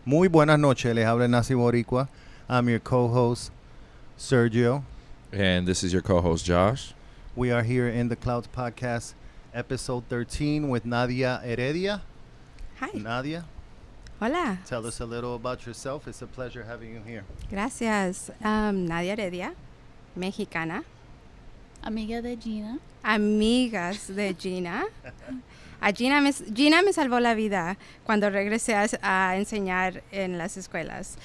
Muy buenas noches, les habla Nazi Boricua. I'm your co-host, Sergio. And this is your co-host, Josh. We are here in the Clouds Podcast, episode 13 with Nadia Heredia. Hi. Nadia, Hola. tell us a little about yourself. It's a pleasure having you here. Gracias. Nadia Heredia, mexicana. Amiga de Gina. Amigas de Gina. Gina me salvó la vida cuando regresé a enseñar en las escuelas.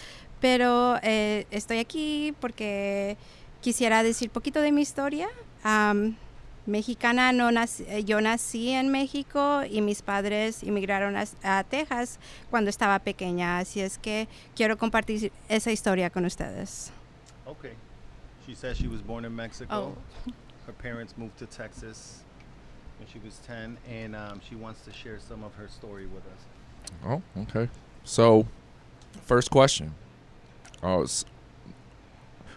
Pero estoy aquí porque quisiera decir poquito de mi historia. Mexicana, yo nací en México y mis padres emigraron a Texas cuando estaba pequeña. Así es que quiero compartir esa historia con ustedes. Okay. She says she was born in Mexico. Oh. Her parents moved to Texas when she was 10, and she wants to share some of her story with us. Oh, okay. So, first question.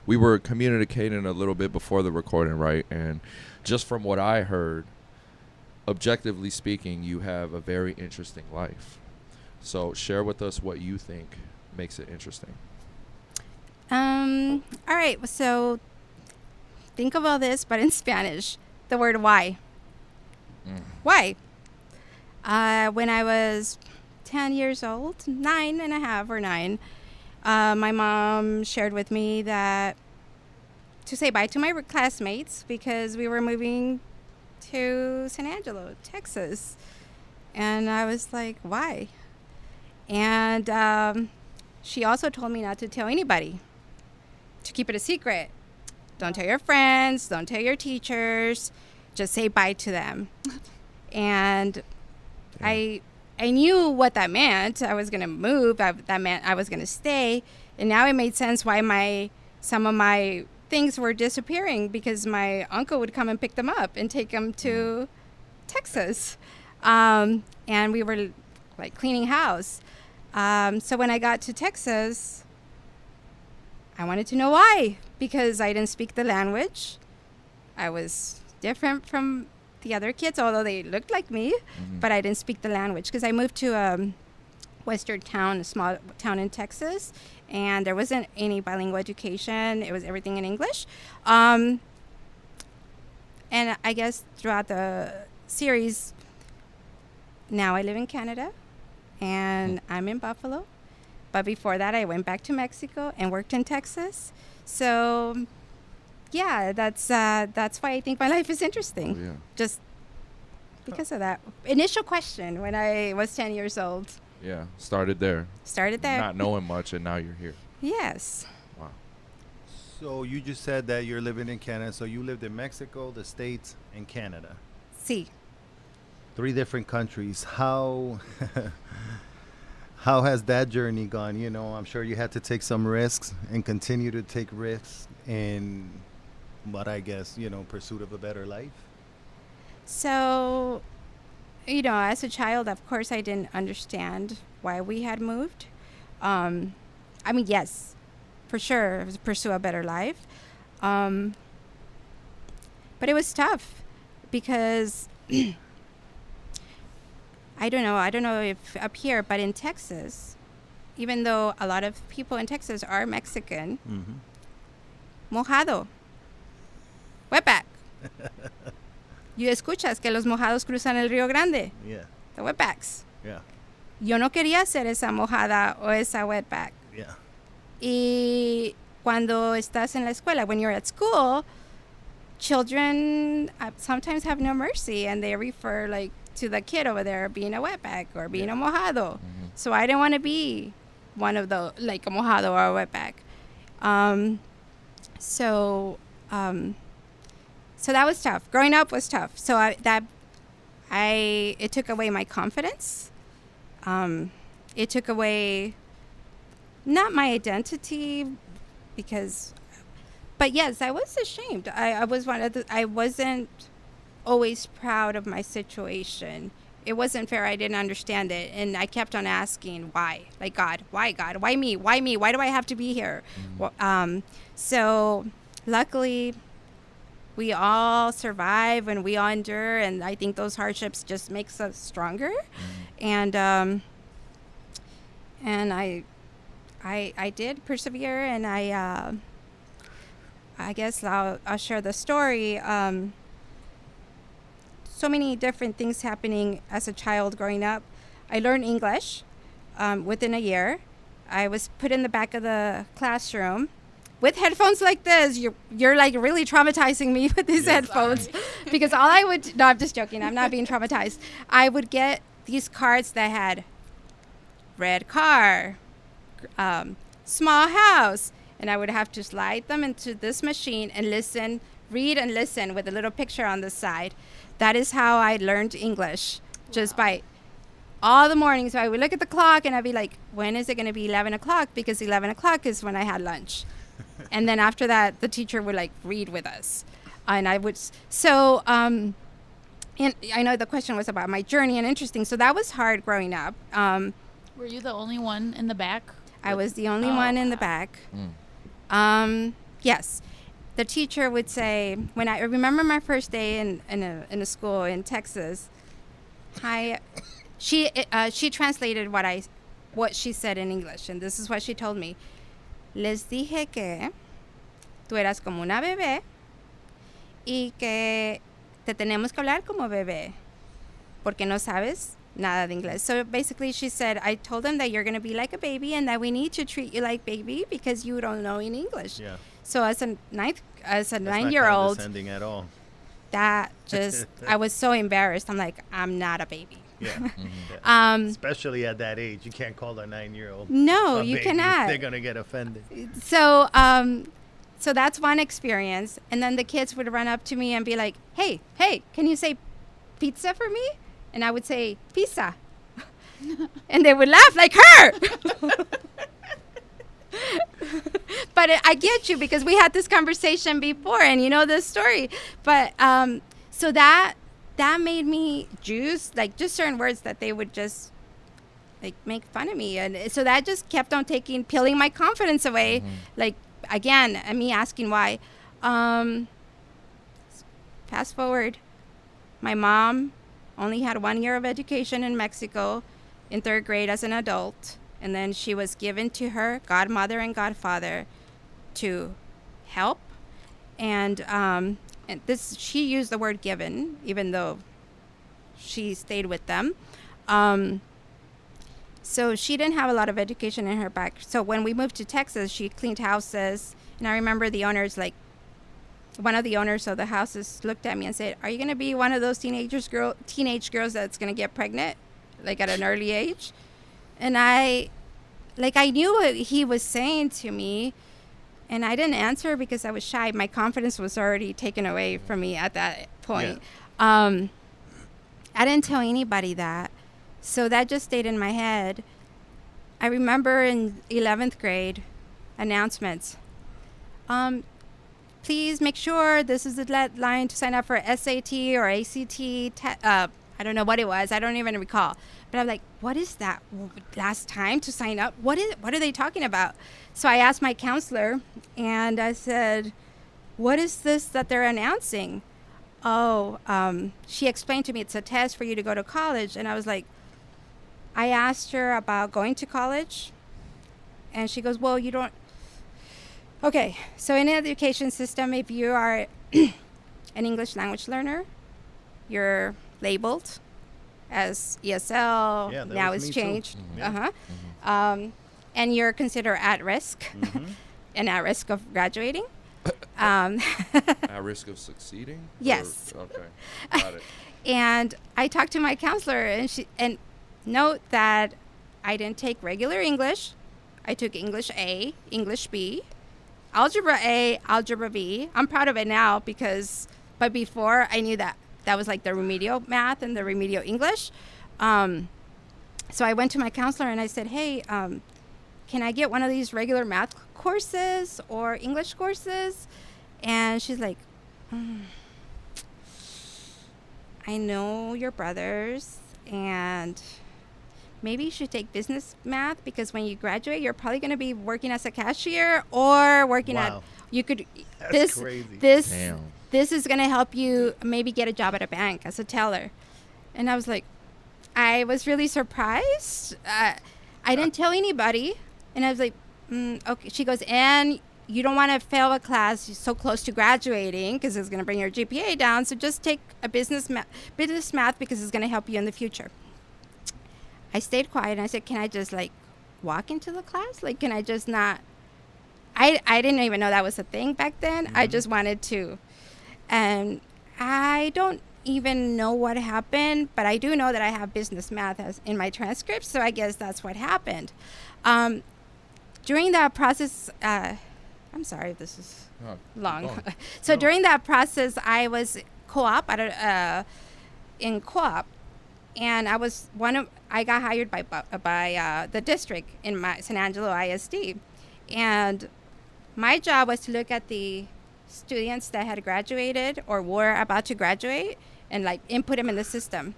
We were communicating a little bit before the recording, right? And just from what I heard, objectively speaking, you have a very interesting life. So, share with us what you think makes it interesting. All right. So, think of all this, but in Spanish. The word why. Why? When I was 10 years old, 9 and a half or 9, my mom shared with me that to say bye to my classmates because we were moving to San Angelo, Texas. And I was like, why? And she also told me not to tell anybody, to keep it a secret. Don't tell your friends, don't tell your teachers, just say bye to them. And I knew what that meant. I was going to move. That meant I was going to stay. And now it made sense why some of my things were disappearing, because my uncle would come and pick them up and take them to Texas. And we were like cleaning house. So when I got to Texas, I wanted to know why, because I didn't speak the language. I was different from the other kids, although they looked like me, but I didn't speak the language because I moved to a western town, a small town in Texas, and there wasn't any bilingual education. It was everything in English. And I guess throughout the series, now I live in Canada, and I'm in Buffalo. But before that, I went back to Mexico and worked in Texas. So, yeah, that's why I think my life is interesting. Oh, yeah. Just because of that initial question when I was 10 years old. Yeah, started there. Not knowing much, and now you're here. Yes. Wow. So you just said that you're living in Canada. So you lived in Mexico, the States, and Canada. Sí. 3 different countries. How has that journey gone? You know, I'm sure you had to take some risks and continue to take risks in what I guess, pursuit of a better life. So, as a child, of course, I didn't understand why we had moved. Yes, for sure, it was pursue a better life. But it was tough because I don't know if up here, but in Texas, even though a lot of people in Texas are Mexican, mojado, wetback. You escuchas que los mojados cruzan el Río Grande. Yeah. The wetbacks. Yeah. Yo no quería ser esa mojada o esa wetback. Yeah. Y cuando estás en la escuela, when you're at school, children sometimes have no mercy, and they refer to the kid over there being a wetback or being a mojado. So I didn't want to be one of the, like a mojado or a wetback. So that was tough. Growing up was tough. So it took away my confidence. It took away not my identity, but yes, I was ashamed. I wasn't always proud of my situation. It wasn't fair. I didn't understand it. And I kept on asking, why? Like, God? Why me? Why me? Why do I have to be here? So luckily, we all survive and we all endure, and I think those hardships just makes us stronger. And I did persevere, and I guess I'll share the story. So many different things happening as a child growing up. I learned English within a year. I was put in the back of the classroom with headphones like this. You're like really traumatizing me with these headphones because all I would, no, I'm just joking. I'm not being traumatized. I would get these cards that had red car, small house, and I would have to slide them into this machine and listen, read and listen with a little picture on the side. That is how I learned English, just by all the mornings. I would look at the clock and I'd be like, when is it going to be 11 o'clock? Because 11 o'clock is when I had lunch. And then after that, the teacher would like read with us. And I would, and I know the question was about my journey and interesting. So that was hard growing up. Were you the only one in the back? I was the only one in the back. Yes. The teacher would say, when I remember my first day in a school in Texas, she translated what she said in English, and this is what she told me. Les dije que tú eras como una bebé y que te tenemos que hablar como bebé porque no sabes nada de inglés. So basically she said, I told them that you're going to be like a baby and that we need to treat you like baby because you don't know in English. Yeah. So as a That's not 9-year-old, condescending at all. that just, I was so embarrassed. I'm like, I'm not a baby. Yeah. Especially at that age, you can't call a 9-year-old. No, a you baby. cannot. They're gonna get offended. So, so that's one experience. And then the kids would run up to me and be like, hey, can you say pizza for me? And I would say, pizza. And they would laugh like her. But I get you because we had this conversation before and you know this story. But so that made me juice, like just certain words that they would just like make fun of me. And so that just kept on peeling my confidence away. Like, again, me asking why. Fast forward, my mom only had 1 year of education in Mexico in 3rd grade as an adult. And then she was given to her godmother and godfather to help. And she used the word given, even though she stayed with them. So she didn't have a lot of education in her back. So when we moved to Texas, she cleaned houses. And I remember the owners, like, one of the owners of the houses looked at me and said, are you going to be one of those teenage girls that's going to get pregnant, like at an early age? And I knew what he was saying to me, and I didn't answer because I was shy. My confidence was already taken away from me at that point. Yeah. I didn't tell anybody that. So that just stayed in my head. I remember in 11th grade, announcements. Please make sure this is the deadline to sign up for SAT or ACT. I don't know what it was. I don't even recall. But I'm like, what is that last time to sign up? What are they talking about? So I asked my counselor, and I said, what is this that they're announcing? She explained to me it's a test for you to go to college. And I was like, I asked her about going to college. And she goes, well, you don't. Okay, so in the education system, if you are an English language learner, you're labeled as ESL. Yeah, that now was it's me too. changed. Yeah. And you're considered at risk and at risk of graduating. At risk of succeeding? Yes. Okay, got it. And I talked to my counselor, and note that I didn't take regular English. I took English A, English B, Algebra A, Algebra B. I'm proud of it now but before I knew that was like the remedial math and the remedial English. So I went to my counselor and I said, hey, can I get one of these regular math courses or English courses? And she's like, I know your brothers, and maybe you should take business math because when you graduate, you're probably going to be working as a cashier or working Wow. at, you could, That's crazy. this, Damn. this is going to help you maybe get a job at a bank as a teller. And I was like, I was really surprised. I didn't tell anybody. And I was like, okay. She goes, and you don't want to fail a class so close to graduating because it's going to bring your GPA down. So just take a business math because it's going to help you in the future. I stayed quiet and I said, can I just like walk into the class? Like, can I just not? I didn't even know that was a thing back then. I just wanted to. And I don't even know what happened, but I do know that I have business math as in my transcripts. So I guess that's what happened. During that process, I'm sorry if this is long. So during that process, I was co-op in co-op, and I got hired by the district in San Angelo ISD, and my job was to look at the students that had graduated or were about to graduate and like input them in the system.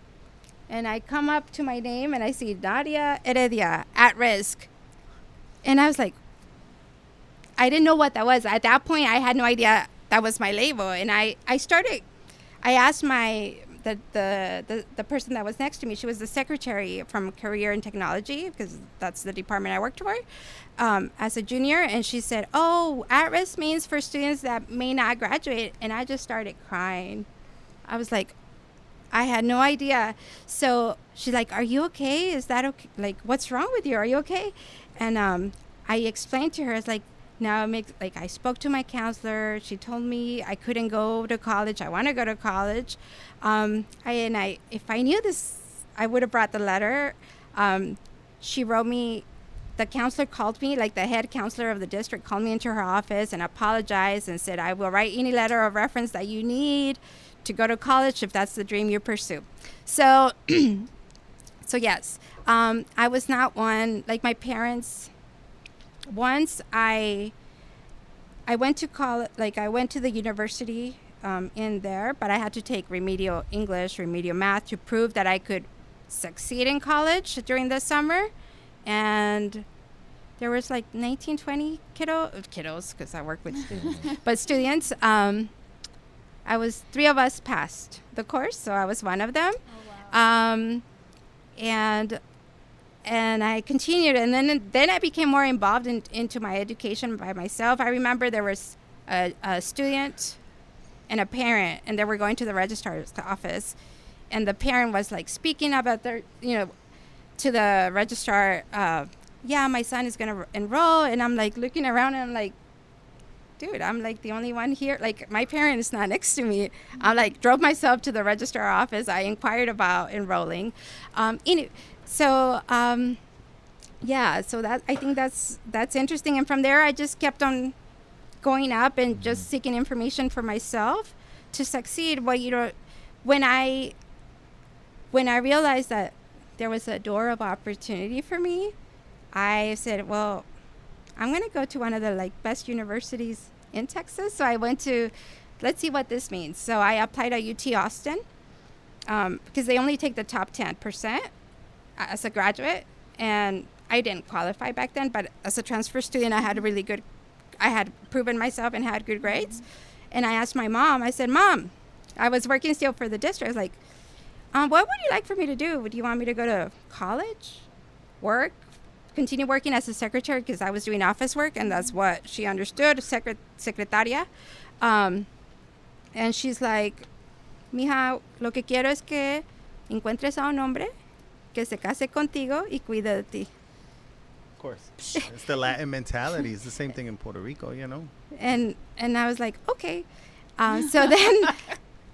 And I come up to my name and I see Nadia Heredia at risk, and I was like, I didn't know what that was. At that point, I had no idea that was my label. And I asked the person that was next to me. She was the secretary from Career and Technology, because that's the department I worked for, as a junior. And she said, oh, at risk means for students that may not graduate. And I just started crying. I was like, I had no idea. So she's like, are you okay? Is that okay? Like, what's wrong with you? Are you okay? And I explained to her, it's like, now it makes, like, I spoke to my counselor. She told me I couldn't go to college. I want to go to college. If I knew this, I would have brought the letter. She wrote me, the counselor called me, like the head counselor of the district called me into her office and apologized and said, I will write any letter of reference that you need to go to college if that's the dream you pursue. So, so yes, I was not one, like my parents. Once I went to college, like I went to the university in there, but I had to take remedial English, remedial math to prove that I could succeed in college during the summer. And there was like 19, 20 kiddos, because I work with students, but students. Three of us passed the course, so I was one of them. Oh, wow. And I continued, and then I became more involved into my education by myself. I remember there was a student and a parent, and they were going to the registrar's office, and the parent was like speaking about their, to the registrar, yeah, my son is going to enroll, and I'm like looking around, and I'm like, dude, I'm like the only one here. Like, my parent is not next to me. I like drove myself to the registrar office. I inquired about enrolling. So that, I think that's interesting. And from there, I just kept on going up and just seeking information for myself to succeed. Well, when I realized that there was a door of opportunity for me, I said, well, I'm going to go to one of the like best universities in Texas. So I went to, let's see what this means. So I applied at UT Austin, because they only take the top 10% as a graduate, and I didn't qualify back then, but as a transfer student, I had proven myself and had good grades. And I asked my mom, I said, Mom, I was working still for the district. I was like, what would you like for me to do? Do you want me to go to college, work, continue working as a secretary? Because I was doing office work, and that's what she understood, secretaria. And she's like, mija, lo que quiero es que encuentres a un hombre que se case contigo y cuide de ti. Of course. It's the Latin mentality. It's the same thing in Puerto Rico, And I was like, okay. So then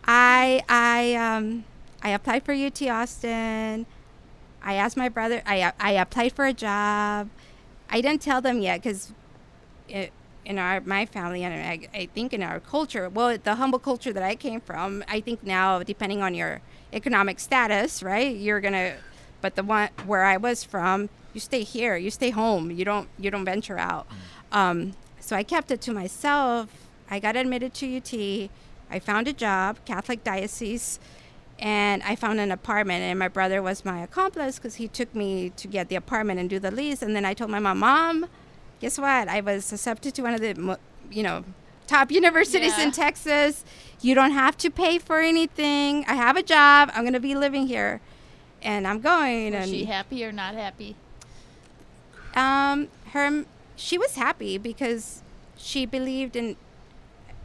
I applied for UT Austin. I asked my brother, I applied for a job. I didn't tell them yet, because in my family, and I think in our culture, well, the humble culture that I came from, I think now, depending on your economic status, right, but the one where I was from, you stay here, you stay home, you don't venture out. So I kept it to myself. I got admitted to UT. I found a job, Catholic diocese, and I found an apartment. And my brother was my accomplice, because he took me to get the apartment and do the lease. And then I told my mom, guess what? I was accepted to one of the, top universities in Texas. You don't have to pay for anything. I have a job. I'm going to be living here. And I'm going. Was and she happy or not happy? She was happy because she believed in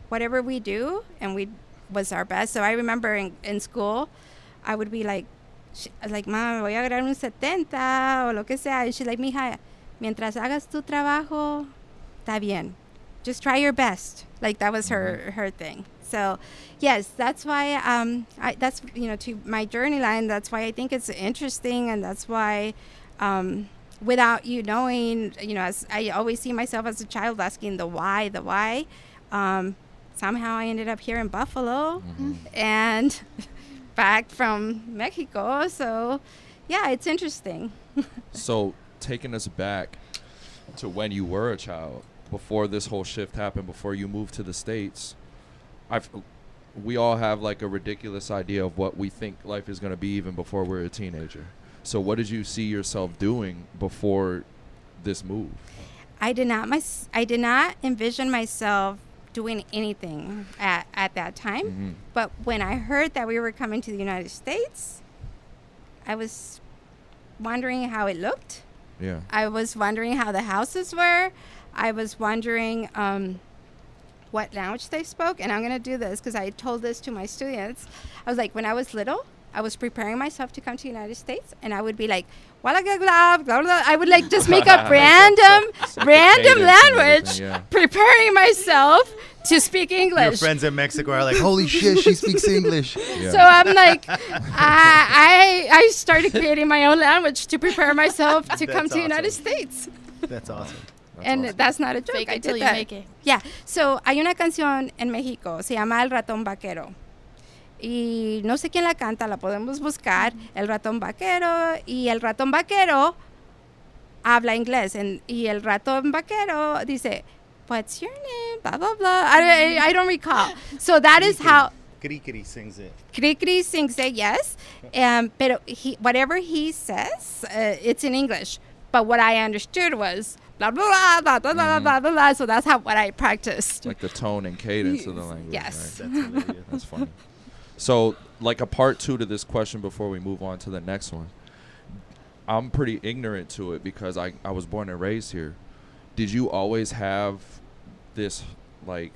whatever we do, and we was our best. So I remember in school, I would be like, Mama, voy a agarrar un 70 o lo que sea. And she's like, mija, mientras hagas tu trabajo, está bien. Just try your best. Like, that was her thing. So, yes, that's why, that's, to my journey line, that's why I think it's interesting, and that's why, without you knowing, as I always see myself as a child asking the why, somehow I ended up here in Buffalo and back from Mexico. So, yeah, it's interesting. So, taking us back to when you were a child, before this whole shift happened, before you moved to the States, we all have like a ridiculous idea of what we think life is going to be even before we're a teenager. So what did you see yourself doing before this move? I did not envision myself doing anything at that time. But when I heard that we were coming to the United States, I was wondering how it looked. Yeah. I was wondering how the houses were. I was wondering what language they spoke. And I'm going to do this because I told this to my students. I was like, when I was little, I was preparing myself to come to the United States, and I would be like, blah, blah, blah, blah, blah. I would like just make up random language, preparing myself to speak English. Your friends in Mexico are like, holy shit, she speaks English. Yeah. So I'm like, I started creating my own language to prepare myself to come to the United States. That's awesome. That's not a joke. Fake I it till did you that. make it. Yeah. So hay una canción en México, se llama El Ratón Vaquero. Y no sé quién la canta, la podemos buscar. El ratón vaquero. Y el ratón vaquero habla inglés. Y el ratón vaquero dice, what's your name? Blah, blah, blah. I don't recall. So that is how... Cricri sings it. Cricri sings it, yes. Pero whatever he says, it's in English. But what I understood was... blah, blah, blah, blah, blah, blah, blah, blah. So that's what I practiced. Like the tone and cadence of the language. Yes. Right? That's hilarious. That's funny. So, like a part 2 to this question before we move on to the next one. I'm pretty ignorant to it because I was born and raised here. Did you always have this, like,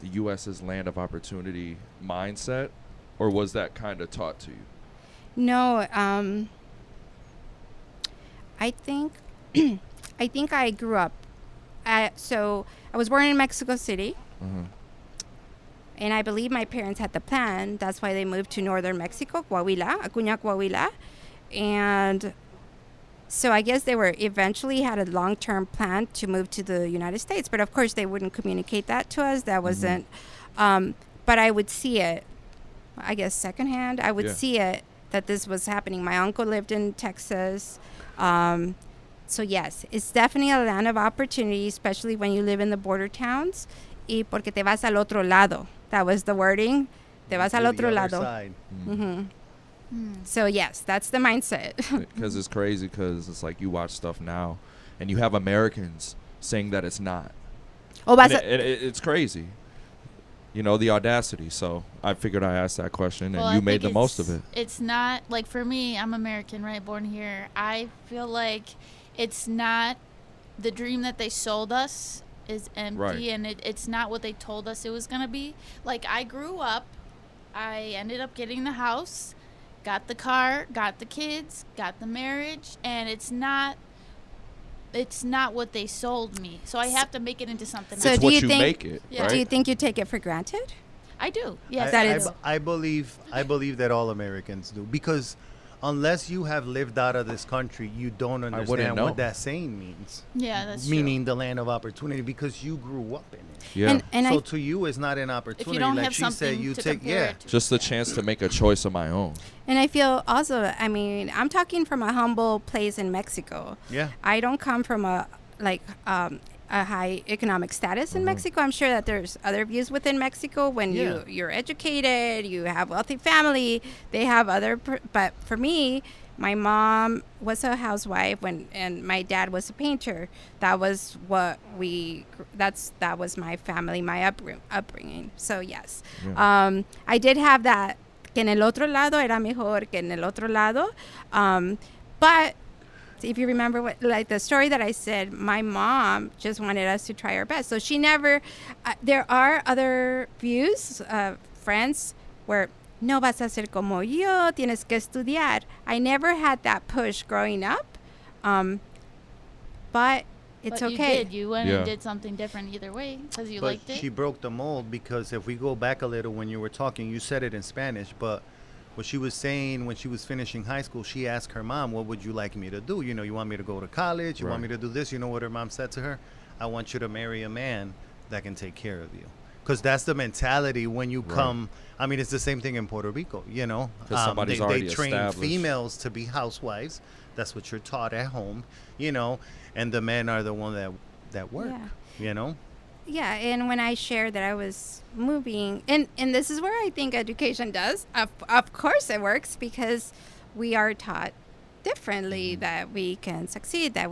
the U.S. is land of opportunity mindset? Or was that kind of taught to you? No, I think I grew up. So I was born in Mexico City. And I believe my parents had the plan. That's why they moved to northern Mexico, Coahuila, Acuña, Coahuila. And so I guess they eventually had a long-term plan to move to the United States. But of course, they wouldn't communicate that to us. That wasn't, but I would see it, I guess, secondhand. I would see it, that this was happening. My uncle lived in Texas. So yes, it's definitely a land of opportunity, especially when you live in the border towns. Y porque te vas al otro lado. That was the wording. Te vas al otro lado. So yes, that's the mindset. Because it's crazy because it's like you watch stuff now and you have Americans saying that it's not. It's crazy. You know, the audacity. So I figured I asked that question and you made the most of it. It's not, like for me, I'm American, right? Born here. I feel like it's not the dream that they sold us is empty, and it's not what they told us it was going to be. Like, I grew up, I ended up getting the house, got the car, got the kids, got the marriage, and it's not what they sold me. So I have to make it into something So it's else. what you make it, right? Do you think you take it for granted? I do. Yes, I believe that all Americans do, because unless you have lived out of this country, you don't understand what that saying means. Yeah, that's meaning true. the land of opportunity, because you grew up in it. Yeah. And so to you, it's not an opportunity. If you don't like have she something said, you to take compare it to. Just the chance to make a choice of my own. And I feel also, I mean, I'm talking from a humble place in Mexico. Yeah. I don't come from a high economic status in Mexico. I'm sure that there's other views within Mexico when you're educated, you have wealthy family, they have other, but for me, My mom was a housewife and my dad was a painter. That was what that was my family, my upbringing. So yes, Yeah. I did have that. Que en el otro lado era mejor que en el otro lado, but if you remember what, like the story that I said, my mom just wanted us to try our best. So she never. There are other views, friends, where no vas a ser como yo, tienes que estudiar. I never had that push growing up, but it's But okay. You did. You went Yeah. and did something different either way because you But liked it. she broke the mold, because if we go back a little, when you were talking, you said it in Spanish, but what she was saying when she was finishing high school, she asked her mom, what would you like me to do? You know, you want me to go to college? You want me Right. to do this? You know what her mom said to her? I want you to marry a man that can take care of you. Because that's the mentality when you Right. come. I mean, it's the same thing in Puerto Rico, you know. 'Cause somebody's they already train established. females to be housewives. That's what you're taught at home, you know. And the men are the one that work, Yeah. you know. Yeah, and when I shared that I was moving, and this is where I think education does, of course it works, because we are taught differently that we can succeed, that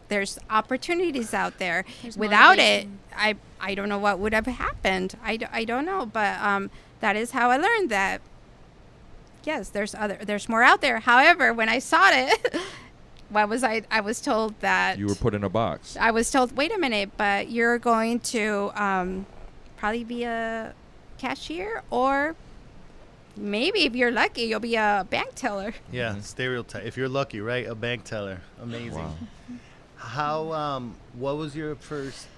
there's opportunities out there. There's Without it, motivation. I don't know what would have happened. I don't know, but that is how I learned that. Yes, there's more out there. However, when I saw it, what was I was told that You were put in a box. I was told, wait a minute, but you're going to probably be a cashier, or maybe if you're lucky, you'll be a bank teller. Yeah, stereotype. If you're lucky, right? A bank teller. Amazing. Wow. How what was your first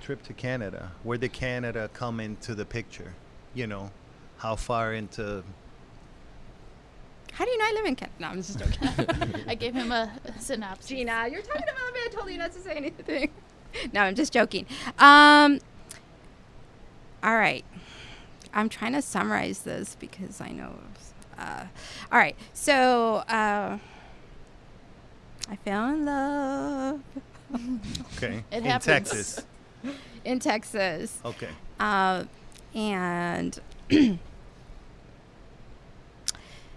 trip to Canada? Where did Canada come into the picture? You know, how far into How do you know I live in Canada? No, I'm just joking. I gave him a synopsis. Gina, you're talking about me. I told you not to say anything. No, I'm just joking. All right. I'm trying to summarize this because I know. All right. So I fell in love okay It in happens. Texas? in Texas. Okay. And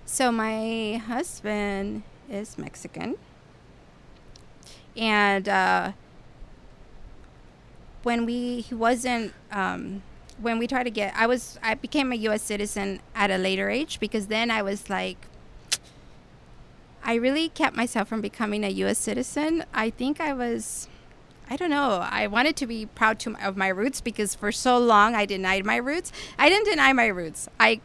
so my husband is Mexican. And when he wasn't, when we tried to get, I became a U.S. citizen at a later age, because then I was like, I really kept myself from becoming a U.S. citizen. I think I don't know. I wanted to be proud of my roots, because for so long I denied my roots. I didn't deny my roots. I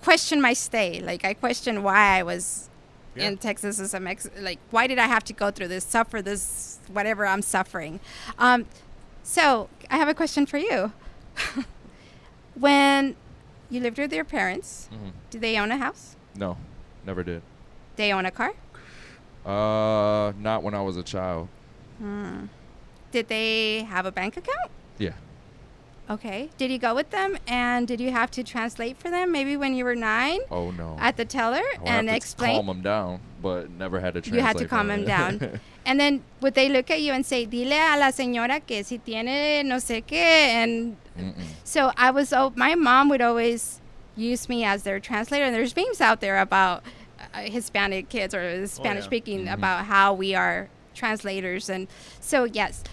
questioned my stay. Like, I questioned why I was in Texas as a like, why did I have to go through this, suffer this, whatever I'm suffering? So I have a question for you. When you lived with your parents, do they own a house? No, never did. They own a car? Not when I was a child. Did they have a bank account? Yeah. Okay. Did you go with them, and did you have to translate for them maybe when you were 9 Oh no. at the teller I would and have to explain? calm them down, but never had to translate. You had to for calm them down. And then would they look at you and say, dile a la señora que si tiene no sé qué? And so my mom would always use me as their translator. And there's memes out there about Hispanic kids or Spanish speaking about how we are translators. And so, yes.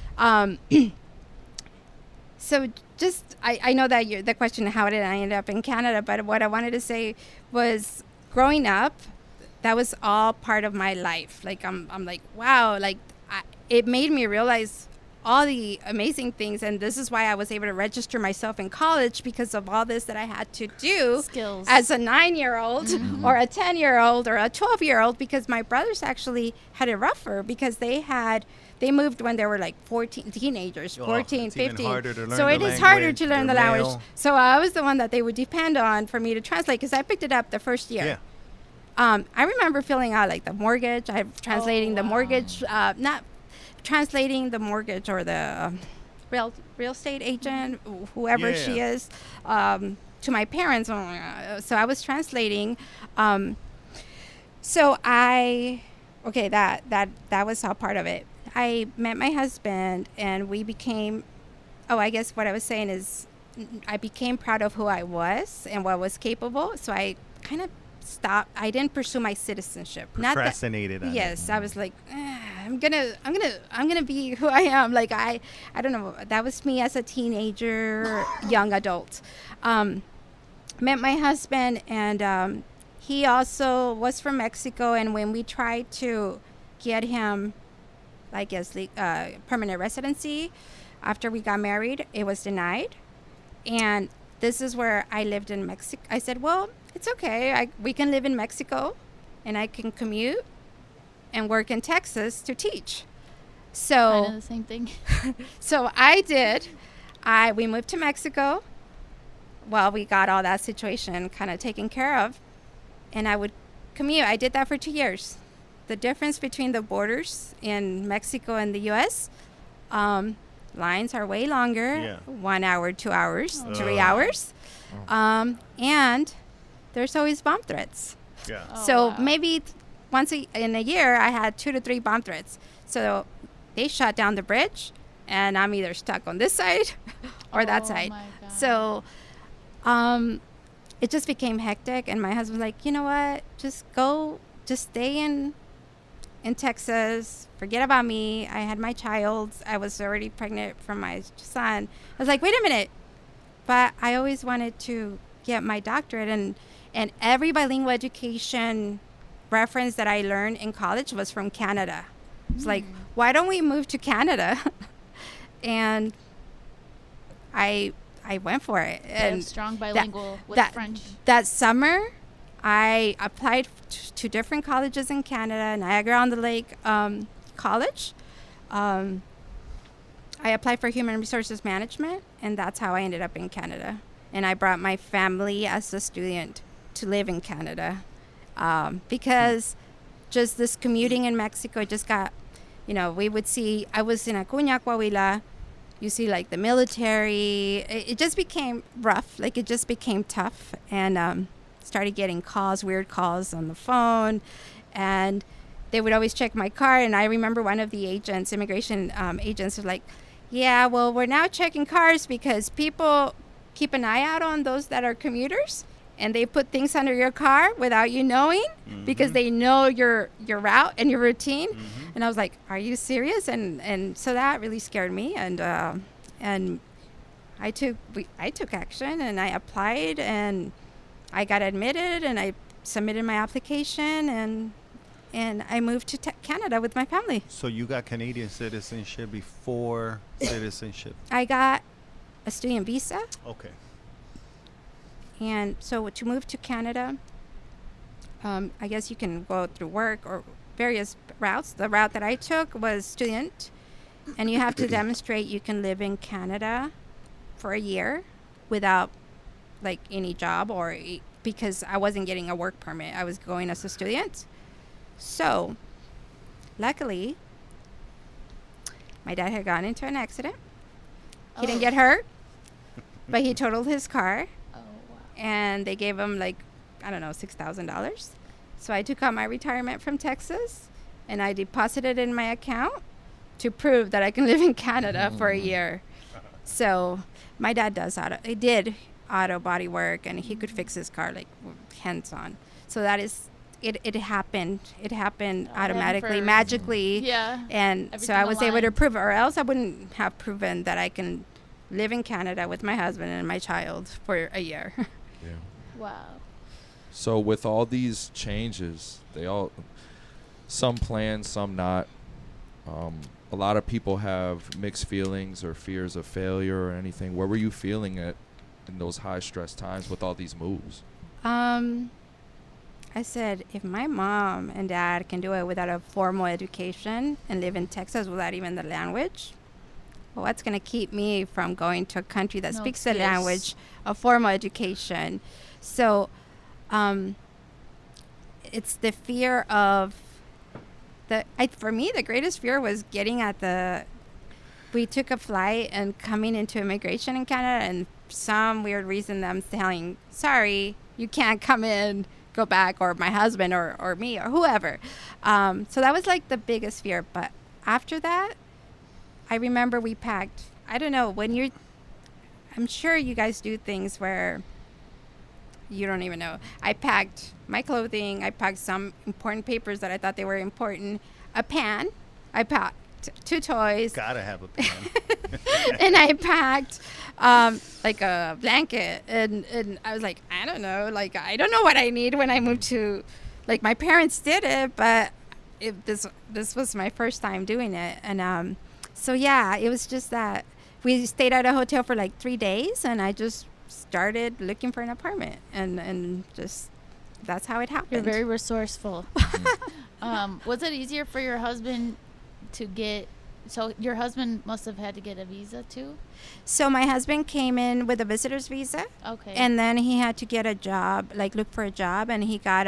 So just, I know that the question, how did I end up in Canada? But what I wanted to say was, growing up, that was all part of my life. Like, I'm like, wow, like, it made me realize all the amazing things. And this is why I was able to register myself in college, because of all this that I had to do Skills. as a 9-year-old or a 10-year-old or a 12-year-old, because my brothers actually had it rougher, because they moved when they were like 14, teenagers, 14, it's even 15. harder to learn So the it is harder language, to learn the they're language. male. So I was the one that they would depend on for me to translate, because I picked it up the first year. Yeah. I remember filling out like the mortgage. I'm translating the mortgage, not translating the mortgage or the real estate agent, whoever she is, to my parents. So I was translating. So that was all part of it. I met my husband, and we became, I guess what I was saying is, I became proud of who I was and what I was capable. So I kind of stop. I didn't pursue my citizenship. Procrastinated. On Yes, it. I was like, I'm gonna be who I am. Like I don't know. That was me as a teenager, young adult. Met my husband, and he also was from Mexico. And when we tried to get him, I guess, permanent residency, after we got married, it was denied. And this is where I lived in Mexico. I said, well, it's okay. We can live in Mexico, and I can commute and work in Texas to teach. So Kind of the same thing. so I did. We moved to Mexico. Well, we got all that situation kind of taken care of, and I would commute. I did that for 2 years. The difference between the borders in Mexico and the U.S., lines are way longer. Yeah. 1 hour, 2 hours, Oh. 3 hours. And there's always bomb threats. Yeah. Oh, So wow. maybe once in a year, I had 2 to 3 bomb threats. So they shut down the bridge, and I'm either stuck on this side or that Oh, side. my God. So it just became hectic, and my husband was like, you know what? Just stay in Texas. Forget about me. I had my child. I was already pregnant from my son. I was like, wait a minute. But I always wanted to get my doctorate, and every bilingual education reference that I learned in college was from Canada. It's like, why don't we move to Canada? And I went for it. They have And strong bilingual with French. that summer, I applied to different colleges in Canada, Niagara-on-the-Lake College. I applied for human resources management, and that's how I ended up in Canada. And I brought my family as a student to live in Canada because just this commuting in Mexico, it just got, we would see, I was in Acuña, Coahuila. You see, like, the military. It just became rough. Like, it just became tough. And started getting weird calls on the phone. And they would always check my car. And I remember one of the agents, immigration agents, was like, yeah, well, we're now checking cars because people keep an eye out on those that are commuters. And they put things under your car without you knowing because they know your route and your routine. And I was like, are you serious? And so that really scared me. And I took action, and I applied, and I got admitted, and I submitted my application, and I moved to Canada with my family. So you got Canadian citizenship before citizenship. I got a student visa. Okay. And so to move to Canada, I guess you can go through work or various routes. The route that I took was student, and you have to demonstrate you can live in Canada for a year without like any job because I wasn't getting a work permit. I was going as a student. So luckily, my dad had gotten into an accident. He didn't get hurt, but he totaled his car. Oh, wow. And they gave him $6,000. So I took out my retirement from Texas, and I deposited in my account to prove that I can live in Canada for a year. So my dad did auto body work, and he could fix his car hands on. So that is it happened. It happened automatically, magically. Yeah. And so Everything I was able to aligned. prove it, or else I wouldn't have proven that I can live in Canada with my husband and my child for a year. Yeah. Wow. So with all these changes, some planned, some not. A lot of people have mixed feelings or fears of failure or anything. Where were you feeling it in those high stress times with all these moves? I said, if my mom and dad can do it without a formal education and live in Texas without even the language, well, what's going to keep me from going to a country that No speaks the excuse. language, a formal education? So it's the fear of for me, the greatest fear was getting we took a flight and coming into immigration in Canada, and for some weird reason them saying, sorry, you can't come in, go back, or my husband or me or whoever. So that was like the biggest fear. But after that, I remember we packed, I don't know, I'm sure you guys do things where you don't even know. I packed my clothing. I packed some important papers that I thought they were important. A pan. I packed 2 toys. Gotta have a pan. And I packed like a blanket. And I was like, I don't know. Like, I don't know what I need when I moved to, like, my parents did it, but this was my first time doing it. And so, yeah, it was just that we stayed at a hotel for like 3 days, and I just started looking for an apartment, and just that's how it happened. You're very resourceful. Was it easier for your husband to get? So your husband must have had to get a visa too. So my husband came in with a visitor's visa. Okay. And then he had to get a job, like look for a job, and he got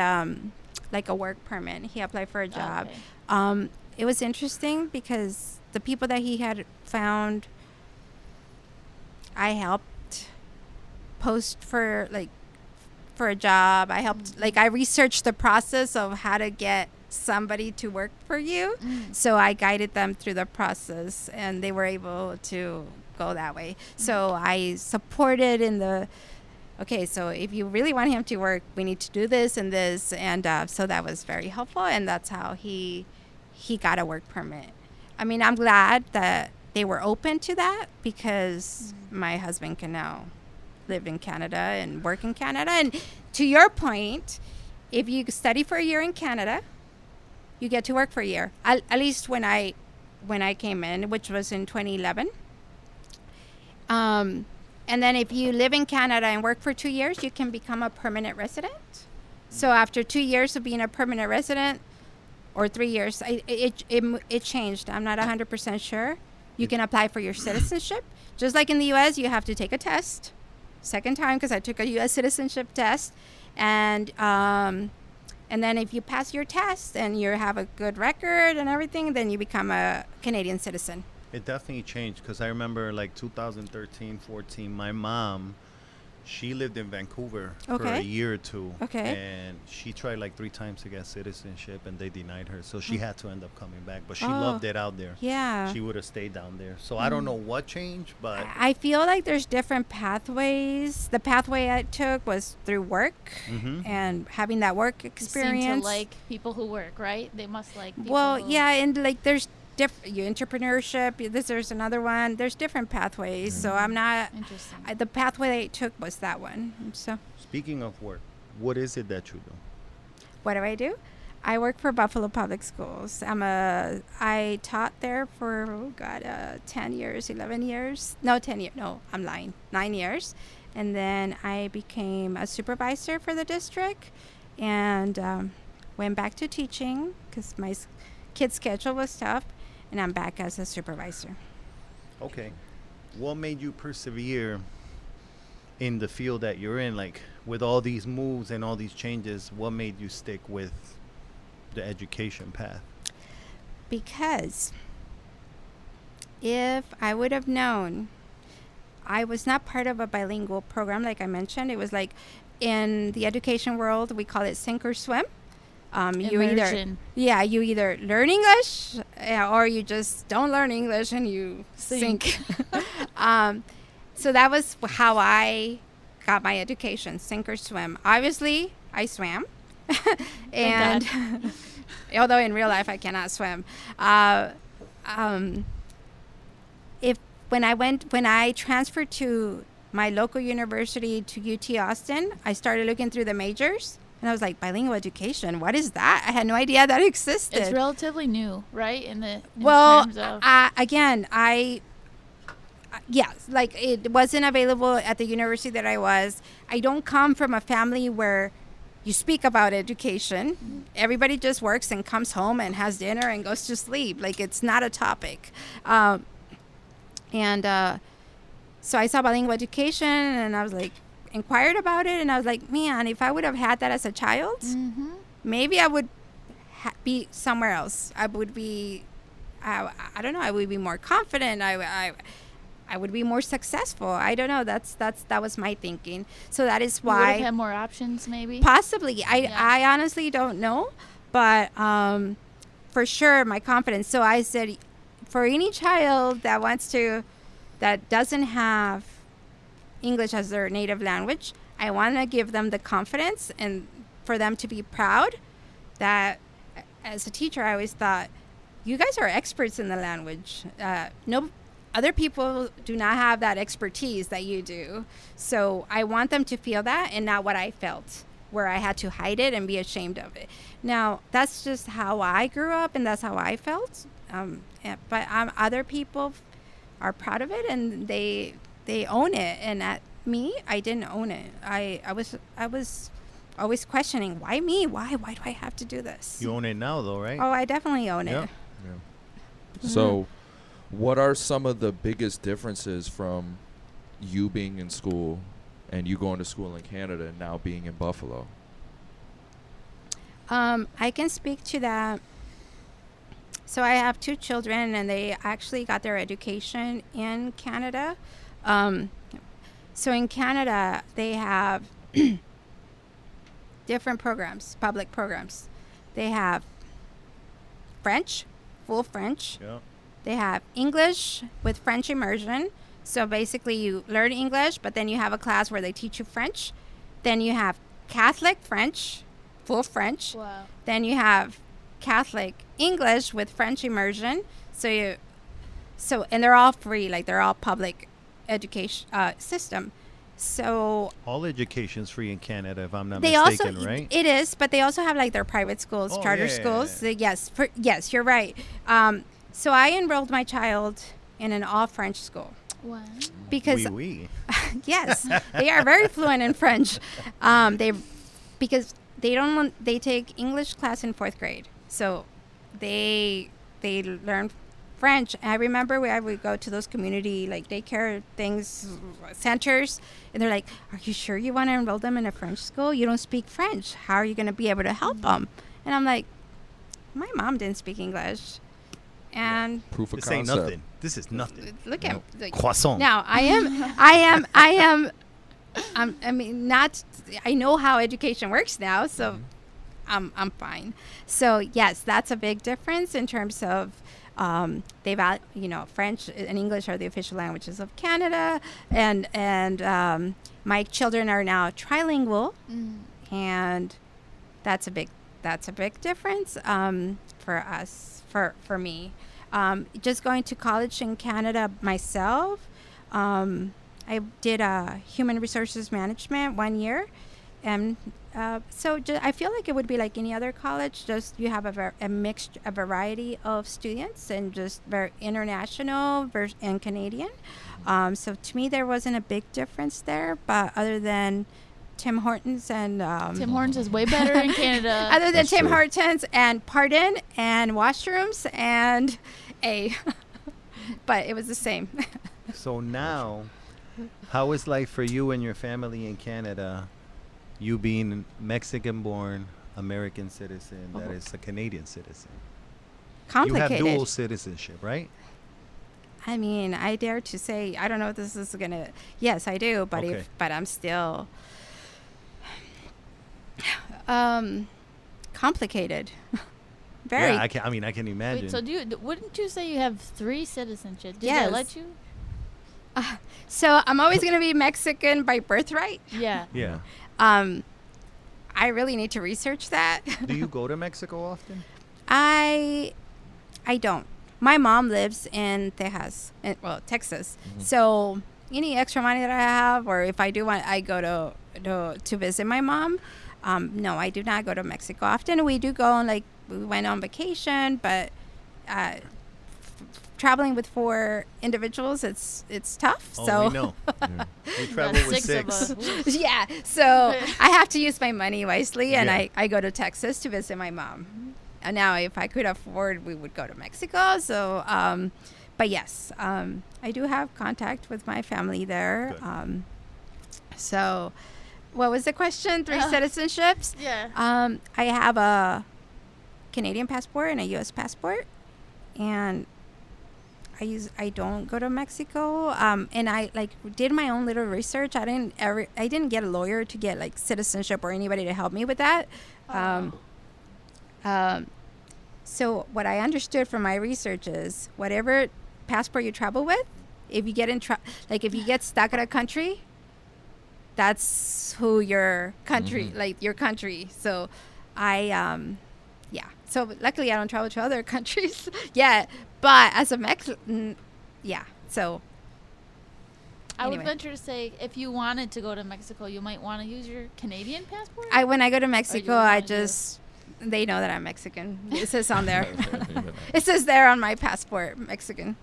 like a work permit. He applied for a job. Okay. It was interesting because the people that he had found, I helped post for a job. I helped, like, I researched the process of how to get somebody to work for you. So I guided them through the process, and they were able to go that way. So I supported in the, okay, so if you really want him to work, we need to do this and this. And so that was very helpful, and that's how he got a work permit. I mean, I'm glad that they were open to that, because my husband can now live in Canada and work in Canada. And to your point, if you study for a year in Canada, you get to work for a year. At least when I came in, which was in 2011. And then if you live in Canada and work for 2 years, you can become a permanent resident. So after 2 years of being a permanent resident, or 3 years, it changed. I'm not 100% sure. You can apply for your citizenship. Just like in the U.S., you have to take a test. Second time, because I took a U.S. citizenship test. And then if you pass your test and you have a good record and everything, then you become a Canadian citizen. It definitely changed, because I remember like 2013, 14, my mom, she lived in Vancouver for a year or 2. Okay. And she tried like 3 times to get citizenship, and they denied her. So she had to end up coming back. But she loved it out there. Yeah. She would have stayed down there. So I don't know what changed, but I feel like there's different pathways. The pathway I took was through work and having that work experience. You seem to like people who work, right? They must like people yeah, and like there's entrepreneurship. There's another one. There's different pathways. So I'm not. Interesting. The pathway I took was that one. So speaking of work, what is it that you do? what do I do? I work for Buffalo Public Schools. I taught there for 10 years, 11 years. No, 10 years. No, I'm lying. 9 years. And then I became a supervisor for the district, and went back to teaching because my kid's schedule was tough, and I'm back as a supervisor. Okay. What made you persevere in the field that you're in? Like, with all these moves and all these changes, what made you stick with the education path? Because if I would have known, I was not part of a bilingual program, like I mentioned. It was like, in the education world, we call it sink or swim. You either learn English, or you just don't learn English and you sink. So that was how I got my education, sink or swim. Obviously, I swam. And although in real life I cannot swim. When I transferred to my local university, to UT Austin, I started looking through the majors. And I was like, bilingual education, what is that? I had no idea that existed. It's relatively new, right? Terms of yes, like it wasn't available at the university that I was. I don't come from a family where you speak about education. Everybody just works and comes home and has dinner and goes to sleep. Like, it's not a topic. So I saw bilingual education, and I was like, inquired about it, and I was like, man, if I would have had that as a child, maybe I would be somewhere else. I would be, I don't know, I would be more confident. I would be more successful. I don't know. That was my thinking. So that is why. You would have had more options, maybe? Possibly. I honestly don't know, but for sure, my confidence. So I said, for any child that doesn't have English as their native language, I want to give them the confidence and for them to be proud that as a teacher, I always thought, you guys are experts in the language. No other people do not have that expertise that you do. So I want them to feel that and not what I felt, where I had to hide it and be ashamed of it. Now, that's just how I grew up and that's how I felt. But other people are proud of it and they own it. And at me, I didn't own it. I was always questioning, why me? Why do I have to do this? You own it now, though, right? Oh, I definitely own Yeah. it. Yeah. So, what are some of the biggest differences from you being in school and you going to school in Canada and now being in Buffalo? I can speak to that. So I have 2 children, and they actually got their education in Canada. So in Canada, they have different programs, public programs. They have French, full French. Yeah. They have English with French immersion. So basically you learn English, but then you have a class where they teach you French. Then you have Catholic French, full French. Wow. Then you have Catholic English with French immersion. And they're all free, like they're all public education system. So All education's free in Canada, if I'm not they mistaken, also right? it is, but they also have like their private schools, Oh, charter yeah, yeah, schools. yeah. Yes, you're right. So I enrolled my child in an all French school Wow. because Oui. yes, they are very fluent in French. Because they take English class in 4th grade, so they learn French. I remember I would go to those community like daycare centers, and they're like, "Are you sure you want to enroll them in a French school? You don't speak French. How are you going to be able to help them?" And I'm like, "My mom didn't speak English." And Proof of This ain't concept. nothing. This is nothing. look at like, Croissant. now I mean, not. I know how education works now, so I'm fine. So yes, that's a big difference in terms of French and English are the official languages of Canada, and my children are now trilingual, and that's a big difference for us, for me. Just going to college in Canada myself, I did human resources management 1 year, and I feel like it would be like any other college. Just you have a variety of students, and just very international and Canadian. So to me, there wasn't a big difference there, but other than Tim Hortons and Tim Hortons is way better in Canada. other than That's Tim true. Hortons and Pardon and washrooms and but it was the same. So now, how is life for you and your family in Canada? You being Mexican-born American citizen that is a Canadian citizen. Complicated. You have dual citizenship, right? I mean, I dare to say, I don't know if this is gonna. Yes, I do, but Okay. but I'm still complicated. Very. Yeah, I can imagine. Wait, so wouldn't you say you have 3 citizenships? Did Yes. they let you? So I'm always gonna be Mexican by birthright. Yeah. yeah. I really need to research that. Do you go to Mexico often? I don't. My mom lives in Texas. So any extra money that I have, or if I do want, I go to visit my mom. No, I do not go to Mexico often. We do go on, like, we went on vacation, but traveling with 4 individuals, it's tough. Oh, so we know. We travel Got with 6 6. of us. yeah, so I have to use my money wisely, and Yeah. I go to Texas to visit my mom. And now, if I could afford, we would go to Mexico. So, but yes, I do have contact with my family there. Good. So, what was the question? 3 citizenships? Yeah. I have a Canadian passport and a U.S. passport, and I don't go to Mexico. And I did my own little research. I didn't get a lawyer to get like citizenship or anybody to help me with that. So what I understood from my research is whatever passport you travel with, if you get if you get stuck at a country, that's who your country, Mhm. like your country. So yeah. So luckily I don't travel to other countries yet, but as a Mexican, yeah. So I would anyway. venture to say if you wanted to go to Mexico, you might want to use your Canadian passport. when I go to Mexico, wouldn't I wanna do it? just, they know that I'm Mexican. It says on there. Yeah. It says there on my passport, Mexican.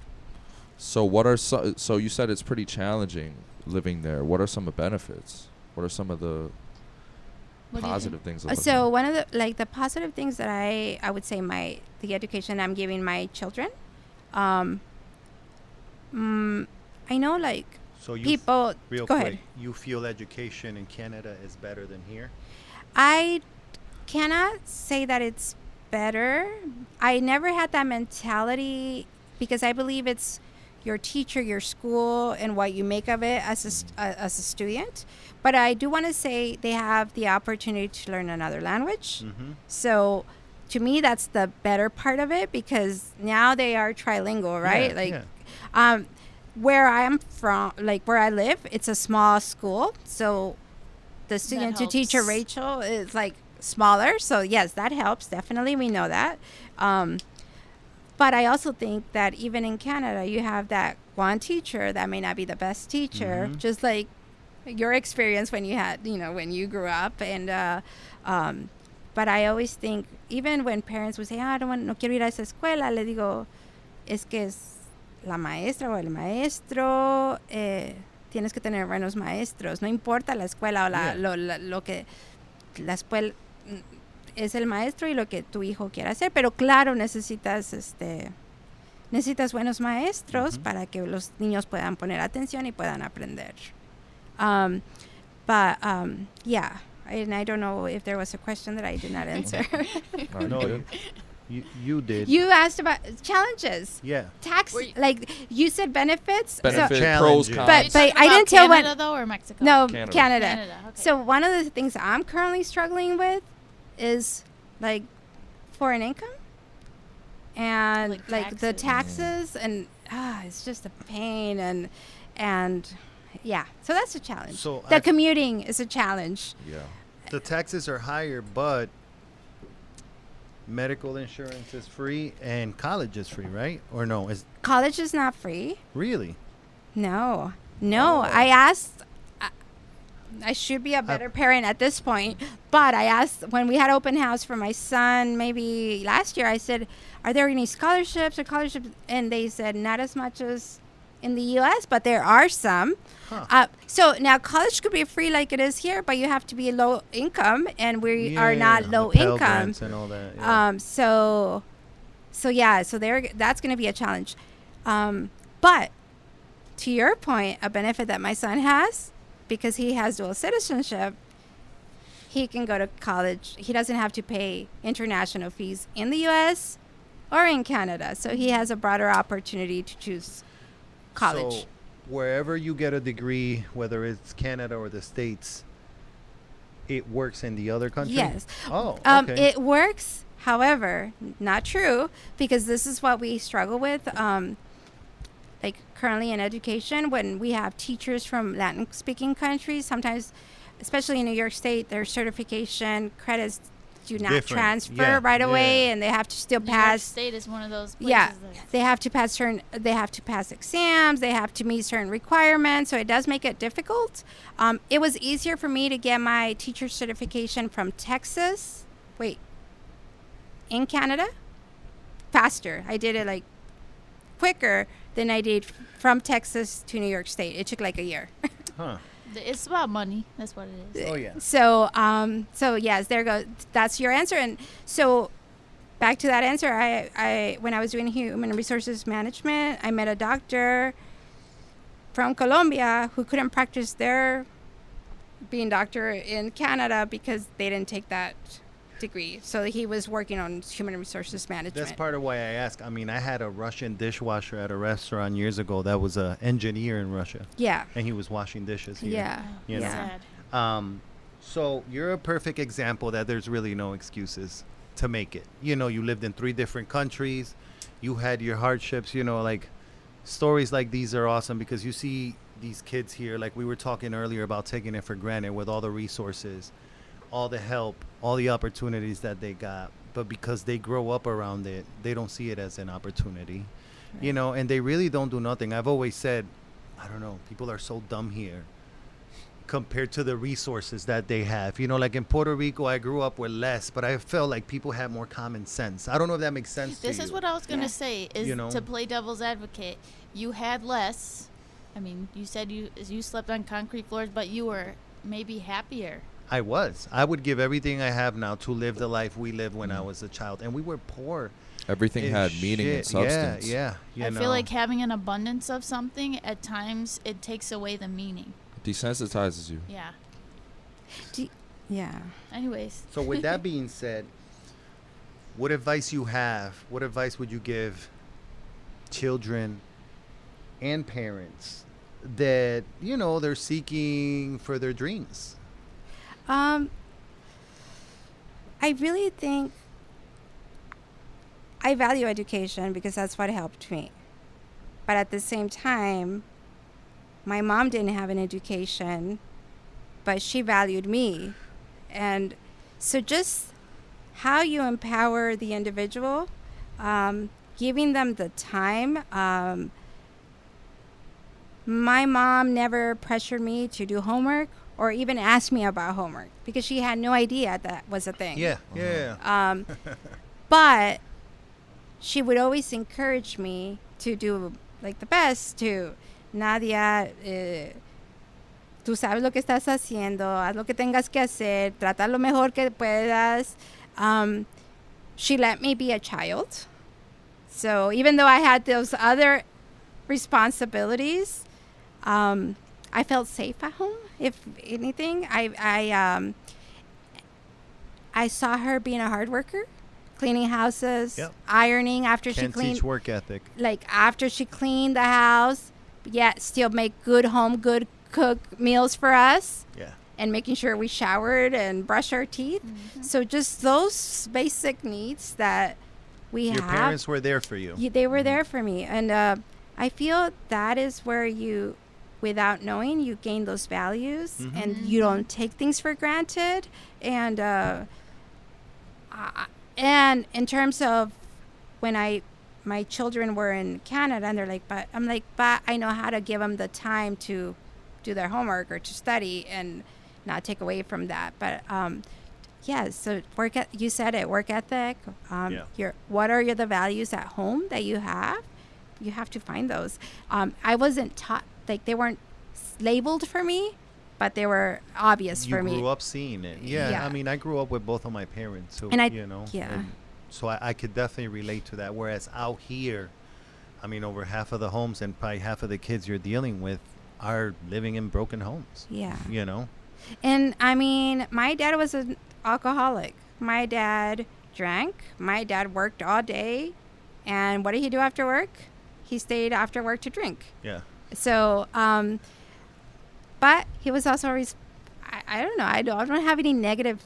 So what are so you said it's pretty challenging living there. What are some of the benefits? What are some of the What do you positive think? things? Of living So there? one of the positive things that I would say the education I'm giving my children, I know like So you people. real Go quick, ahead. you feel education in Canada is better than here? I cannot say that it's better. I never had that mentality because I believe it's your teacher, your school, and what you make of it as a student. But I do want to say they have the opportunity to learn another language. Mm-hmm. So to me, that's the better part of it because now they are trilingual, right? Where I am from, like where I live, it's a small school. So the student to teacher helps. ratio is like smaller. So yes, that helps. Definitely. We know that. But I also think that even in Canada, you have that one teacher that may not be the best teacher, Mhm. just like your experience when you had, when you grew up. And, but I always think, even when parents would say, no quiero ir a esa escuela, le digo, es que es la maestra o el maestro, tienes que tener buenos maestros. No importa la escuela o Yeah. lo que la escuela es el maestro y lo que tu hijo quiera hacer, pero claro, necesitas buenos maestros Ujú. para que los niños puedan poner atención y puedan aprender. Yeah, and I don't know if there was a question that I did not answer. Are you No, good? you did. You asked about challenges. Yeah. Tax, Were you- like you said benefits. Benefit, So- pros, Challenges. cons. But- Are you talking I about didn't tell Canada what- though or Mexico? No, Canada. Canada. Canada. Okay. So one of the things I'm currently struggling with is like foreign income and Like like the taxes. taxes and it's just a pain and yeah, so that's a challenge. So the I- commuting is a challenge. Yeah. The taxes are higher, but medical insurance is free and college is free, right? Or no? Is College is not free. really? No. Oh. I asked. I should be a better parent at this point, but I asked when we had open house for my son, maybe last year. I said, "Are there any scholarships or scholarships?" And they said, "Not as much as in the U.S., but there are some." Huh. So now college could be free like it is here, but you have to be low income, and we are Yeah, not the low Pell income. Grants and all that. Yeah. So that's going to be a challenge. But to your point, a benefit that my son has, because he has dual citizenship, he can go to college. He doesn't have to pay international fees in the U.S. or in Canada. So he has a broader opportunity to choose college. So wherever you get a degree, whether it's Canada or the States, it works in the other country? Yes. Oh, okay. It works, however, not true, because this is what we struggle with. Like currently in education, when we have teachers from Latin-speaking countries, sometimes, especially in New York State, their certification credits do not Different. transfer Yeah, right away, yeah. and they have to still New York pass. State is one of those places. Yeah, that's- they have to pass exams. They have to meet certain requirements, so it does make it difficult. It was easier for me to get my teacher certification from Texas. In Canada, faster. I did it like quicker than I did from Texas to New York State. It took like a year. Huh. It's about money. That's what it is. Oh, yeah. So yes, there goes. That's your answer. And so back to that answer, I when I was doing human resources management, I met a doctor from Colombia who couldn't practice their being doctor in Canada because they didn't take that degree. So he was working on human resources management. That's part of why I ask. I mean, I had a Russian dishwasher at a restaurant years ago that was an engineer in Russia, Yeah. and he was washing dishes here. Yeah. You know. Yeah. Sad. So you're a perfect example that there's really no excuses to make it. You know, you lived in 3 different countries. You had your hardships, like stories like these are awesome because you see these kids here, like we were talking earlier about taking it for granted with all the resources, all the help, all the opportunities that they got. But because they grow up around it, they don't see it as an opportunity, you know, and they really don't do nothing. I've always said, I don't know, people are so dumb here compared to the resources that they have. You know, like in Puerto Rico, I grew up with less, but I felt like people had more common sense. I don't know if that makes sense to you. This is what I was going to say, is You know? to play devil's advocate. You had less. I mean, you said you slept on concrete floors, but you were maybe happier. I was. I would give everything I have now to live the life we lived when I was a child. And we were poor. Everything had meaning and substance. Yeah. I feel like having an abundance of something, at times, it takes away the meaning. Desensitizes you. Yeah. Yeah. Anyways. So with that being said, what advice would you give children and parents that, you know, they're seeking for their dreams? I really think I value education because that's what helped me. But at the same time, my mom didn't have an education, but she valued me. And so just how you empower the individual, giving them the time. My mom never pressured me to do homework or even asked me about homework because she had no idea that was a thing. Yeah. But she would always encourage me to do like the best, to Nadia, tú sabes lo que estás haciendo, haz lo que tengas que hacer, trata lo mejor que puedas. She let me be a child. So even though I had those other responsibilities, I felt safe at home. If anything, I saw her being a hard worker, cleaning houses, ironing after she cleaned. Teach work ethic. Like after she cleaned the house, yet still make good cook meals for us. Yeah. And making sure we showered and brushed our teeth. Mm-hmm. So just those basic needs that we have. Your parents were there for you. They were there for me. And I feel that is where you, without knowing, you gain those values and you don't take things for granted. And in terms of when my children were in Canada and they're like, but I know how to give them the time to do their homework or to study and not take away from that. But so you said it, work ethic. What are the values at home that you have? You have to find those. I wasn't taught, like they weren't labeled for me, but they were obvious for me. You grew up seeing it. Yeah. I mean, I grew up with both of my parents, so so I could definitely relate to that. Whereas out here, I mean, over half of the homes and probably half of the kids you're dealing with are living in broken homes. Yeah. You know? And I mean, my dad was an alcoholic. My dad drank. My dad worked all day. And what did he do after work? He stayed after work to drink. Yeah. So, but he was also, I don't know. I don't have any negative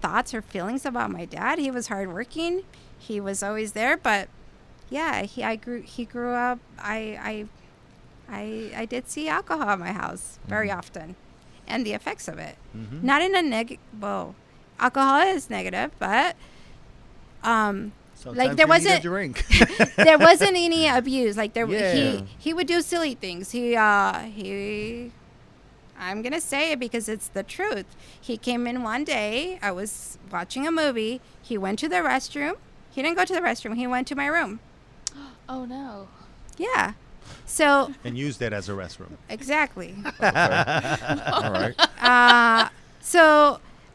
thoughts or feelings about my dad. He was hardworking. He was always there. But yeah, he grew up. I did see alcohol in my house very often, and the effects of it. Not in a alcohol is negative, but Sometimes like there wasn't there wasn't any abuse. Like he would do silly things. I'm gonna say it because it's the truth. He came in one day. I was watching a movie. He went to the restroom. He didn't go to the restroom. He went to my room. Oh no. Yeah. So and used it as a restroom. Exactly. All right.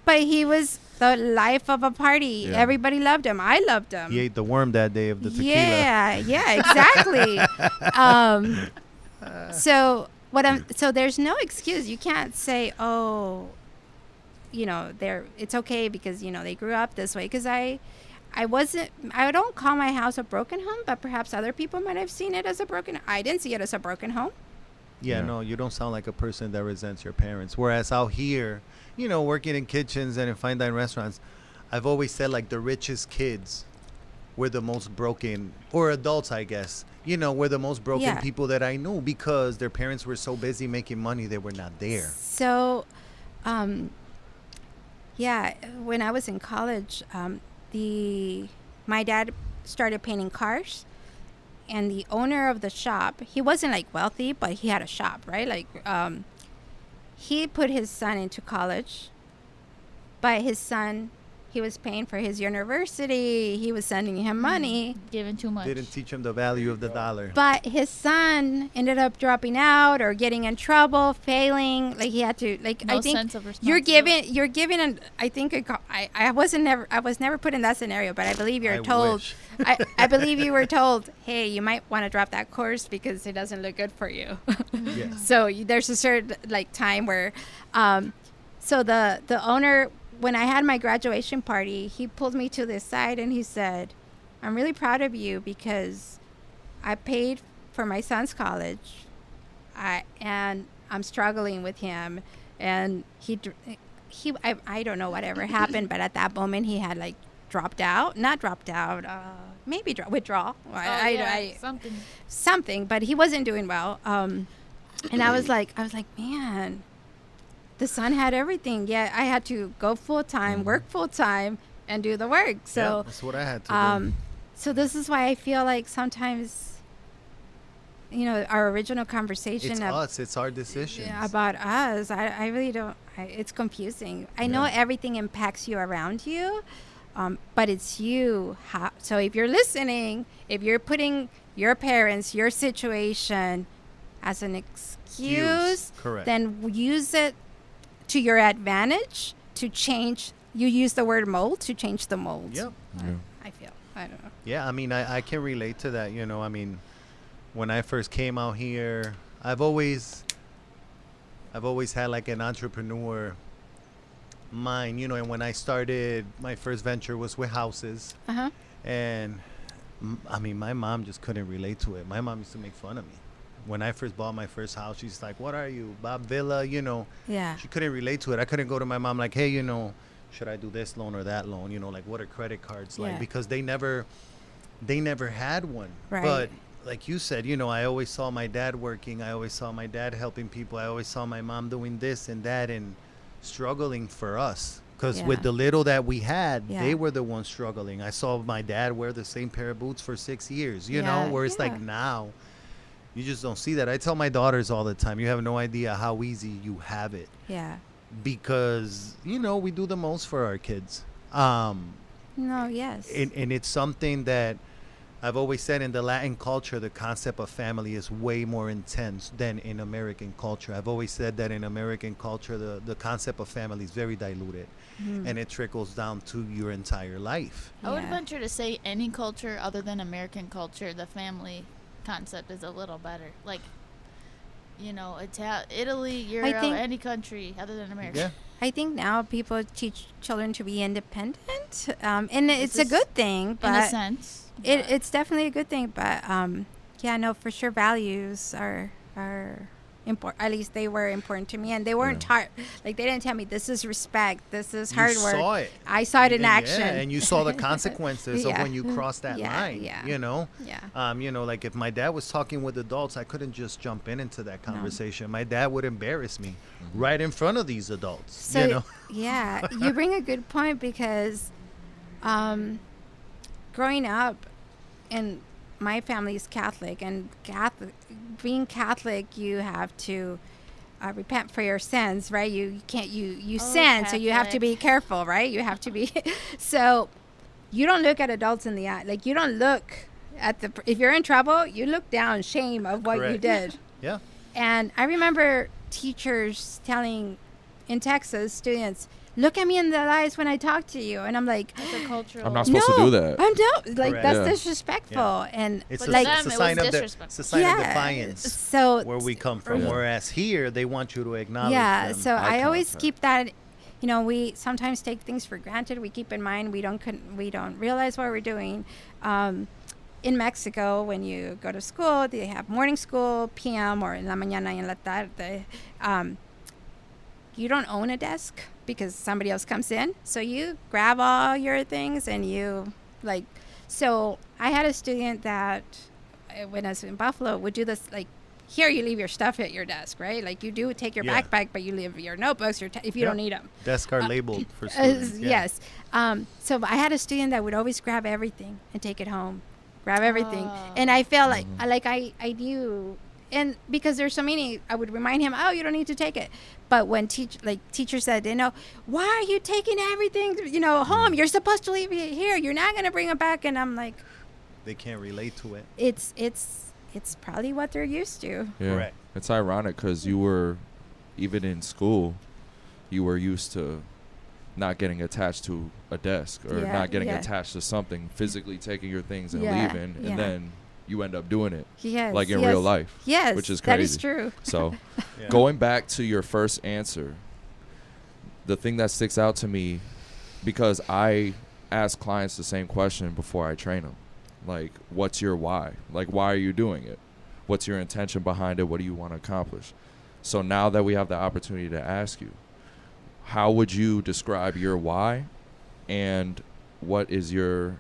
But he was the life of a party. Yeah. Everybody loved him. I loved him. He ate the worm that day of the tequila. Yeah, exactly. So there's no excuse. You can't say, oh, it's okay because they grew up this way. Because I don't call my house a broken home, but perhaps other people might have seen it as a broken. I didn't see it as a broken home. Yeah, no, you don't sound like a person that resents your parents. Whereas out here, working in kitchens and in fine dine restaurants, I've always said like the richest kids we're the most broken, or adults, I guess. You know, we're the most broken Yeah. people that I knew because their parents were so busy making money they were not there. So, yeah, when I was in college, my dad started painting cars, and the owner of the shop, he wasn't like wealthy, but he had a shop, right? Like, he put his son into college, but his son, he was paying for his university. He was sending him money. Giving too much. Didn't teach them the value of the dollar. But his son ended up dropping out or getting in trouble, failing. Like he had to, like No I think sense of you're responsibility. given an. I think I was never put in that scenario, but I believe you're I told. wish. I believe you were told, hey, you might want to drop that course because it doesn't look good for you. Yeah. So there's a certain like time where, so the owner, when I had my graduation party, he pulled me to the side and he said, I'm really proud of you because I paid for my son's college, and I'm struggling with him, and I don't know whatever happened, but at that moment he had like withdrawal. Something, but he wasn't doing well. And I was like, man, the son had everything. Yeah, I had to go full time, work full time, and do the work. Yeah, So, that's what I had to do. so this is why I feel like sometimes, our original conversation It's us. It's our decisions. about us, I really don't. It's confusing. I know Yeah. everything impacts you around you, but it's you. So if you're listening, if you're putting your parents, your situation as an excuse, Correct. then use it to your advantage to change. You use the word mold to change the mold. Yep. Yeah. I feel. I don't know. Yeah, I mean, I can relate to that. I mean, when I first came out here, I've always had like an entrepreneur mind, and when I started, my first venture was with houses. Uh-huh. And I mean, my mom just couldn't relate to it. My mom used to make fun of me. When I first bought my first house, she's like, what are you, Bob Villa? Yeah. She couldn't relate to it. I couldn't go to my mom like, hey, should I do this loan or that loan? Like, what are credit cards like? Yeah. Because they never had one. Right. But like you said, I always saw my dad working. I always saw my dad helping people. I always saw my mom doing this and that and struggling for us. Because Yeah. with the little that we had, Yeah. they were the ones struggling. I saw my dad wear the same pair of boots for 6 years, Yeah, where it's yeah. like now, you just don't see that. I tell my daughters all the time, you have no idea how easy you have it. Yeah. Because, we do the most for our kids. No. Yes. And it's something that I've always said in the Latin culture, the concept of family is way more intense than in American culture. I've always said that in American culture, the concept of family is very diluted. Mhm. And it trickles down to your entire life. I would Yeah. venture to say any culture other than American culture, the family concept is a little better. Like, Italy, Europe, think- any country other than America. Yeah. I think now people teach children to be independent, and it's a This- good thing. But In a sense. it's definitely a good thing. But for sure, values are important. At least they were important to me, and they weren't taught. Like they didn't tell me this is respect, this is hard You work. saw it. I saw it in Yeah, action. and you saw the consequences of Yeah. when you cross that Yeah, line. yeah. Yeah. Like if my dad was talking with adults, I couldn't just jump into that conversation. My dad would embarrass me right in front of these adults. So yeah, you bring a good point because growing up in my family is Catholic, and being Catholic, you have to repent for your sins, right? You can't you sin, so you have to be careful, right? You have to be so you don't look at adults in the eye. Like you don't look at if you're in trouble, you look down shame of what you Correct. did. Yeah. And I remember teachers telling in Texas students, look at me in the eyes when I talk to you. And I'm like, It's a cultural. I'm not supposed to do that. I'm not. Like, Correct. that's Yeah. disrespectful. Yeah. And It's, But a, like, them, it's a it sign was of disrespectful. it's a sign of defiance So where we come from. Yeah. Whereas here, they want you to acknowledge yeah, them. so Eye I always contact. keep that. We sometimes take things for granted. We keep in mind we don't realize what we're doing. In Mexico, when you go to school, they have morning school, PM, or en la mañana y en la tarde. You don't own a desk because somebody else comes in. So you grab all your things and you So I had a student that, when I was in Buffalo, would do this, like, here you leave your stuff at your desk, right? Like, you do take your Yeah. backpack, but you leave your notebooks if you don't need them. Desks are labeled for students. Yeah. Yes. So I had a student that would always grab everything and take it home, grab everything, and I felt like I knew, and because there's so many, I would remind him, oh, you don't need to take it. But when teachers said, why are you taking everything, home? You're supposed to leave it here. You're not gonna bring it back. And I'm like, They can't relate to it. it's probably what they're used to. Yeah. Correct. It's ironic because you were, even in school, you were used to not getting attached to a desk or Yeah, not getting yeah. attached to something, physically taking your things and Yeah, leaving, yeah. and then you end up doing it Yes, like in yes, real life. Yes, which is that is crazy. true. So Yeah. going back to your first answer, the thing that sticks out to me, because I ask clients the same question before I train them. Like, what's your why? Like, why are you doing it? What's your intention behind it? What do you want to accomplish? So now that we have the opportunity to ask you, how would you describe your why, and what is your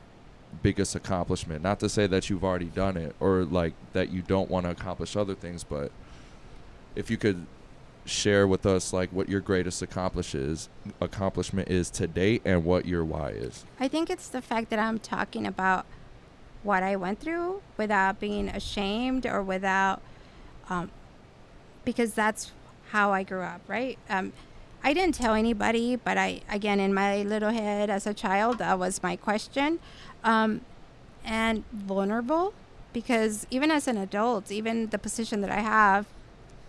biggest accomplishment? Not to say that you've already done it or like that you don't want to accomplish other things, but if you could share with us like what your greatest accomplishment is to date and what your why is. I think it's the fact that I'm talking about what I went through without being ashamed or without, because that's how I grew up, right? I didn't tell anybody, but again, in my little head as a child, that was my question. And vulnerable, because even as an adult, even the position that I have,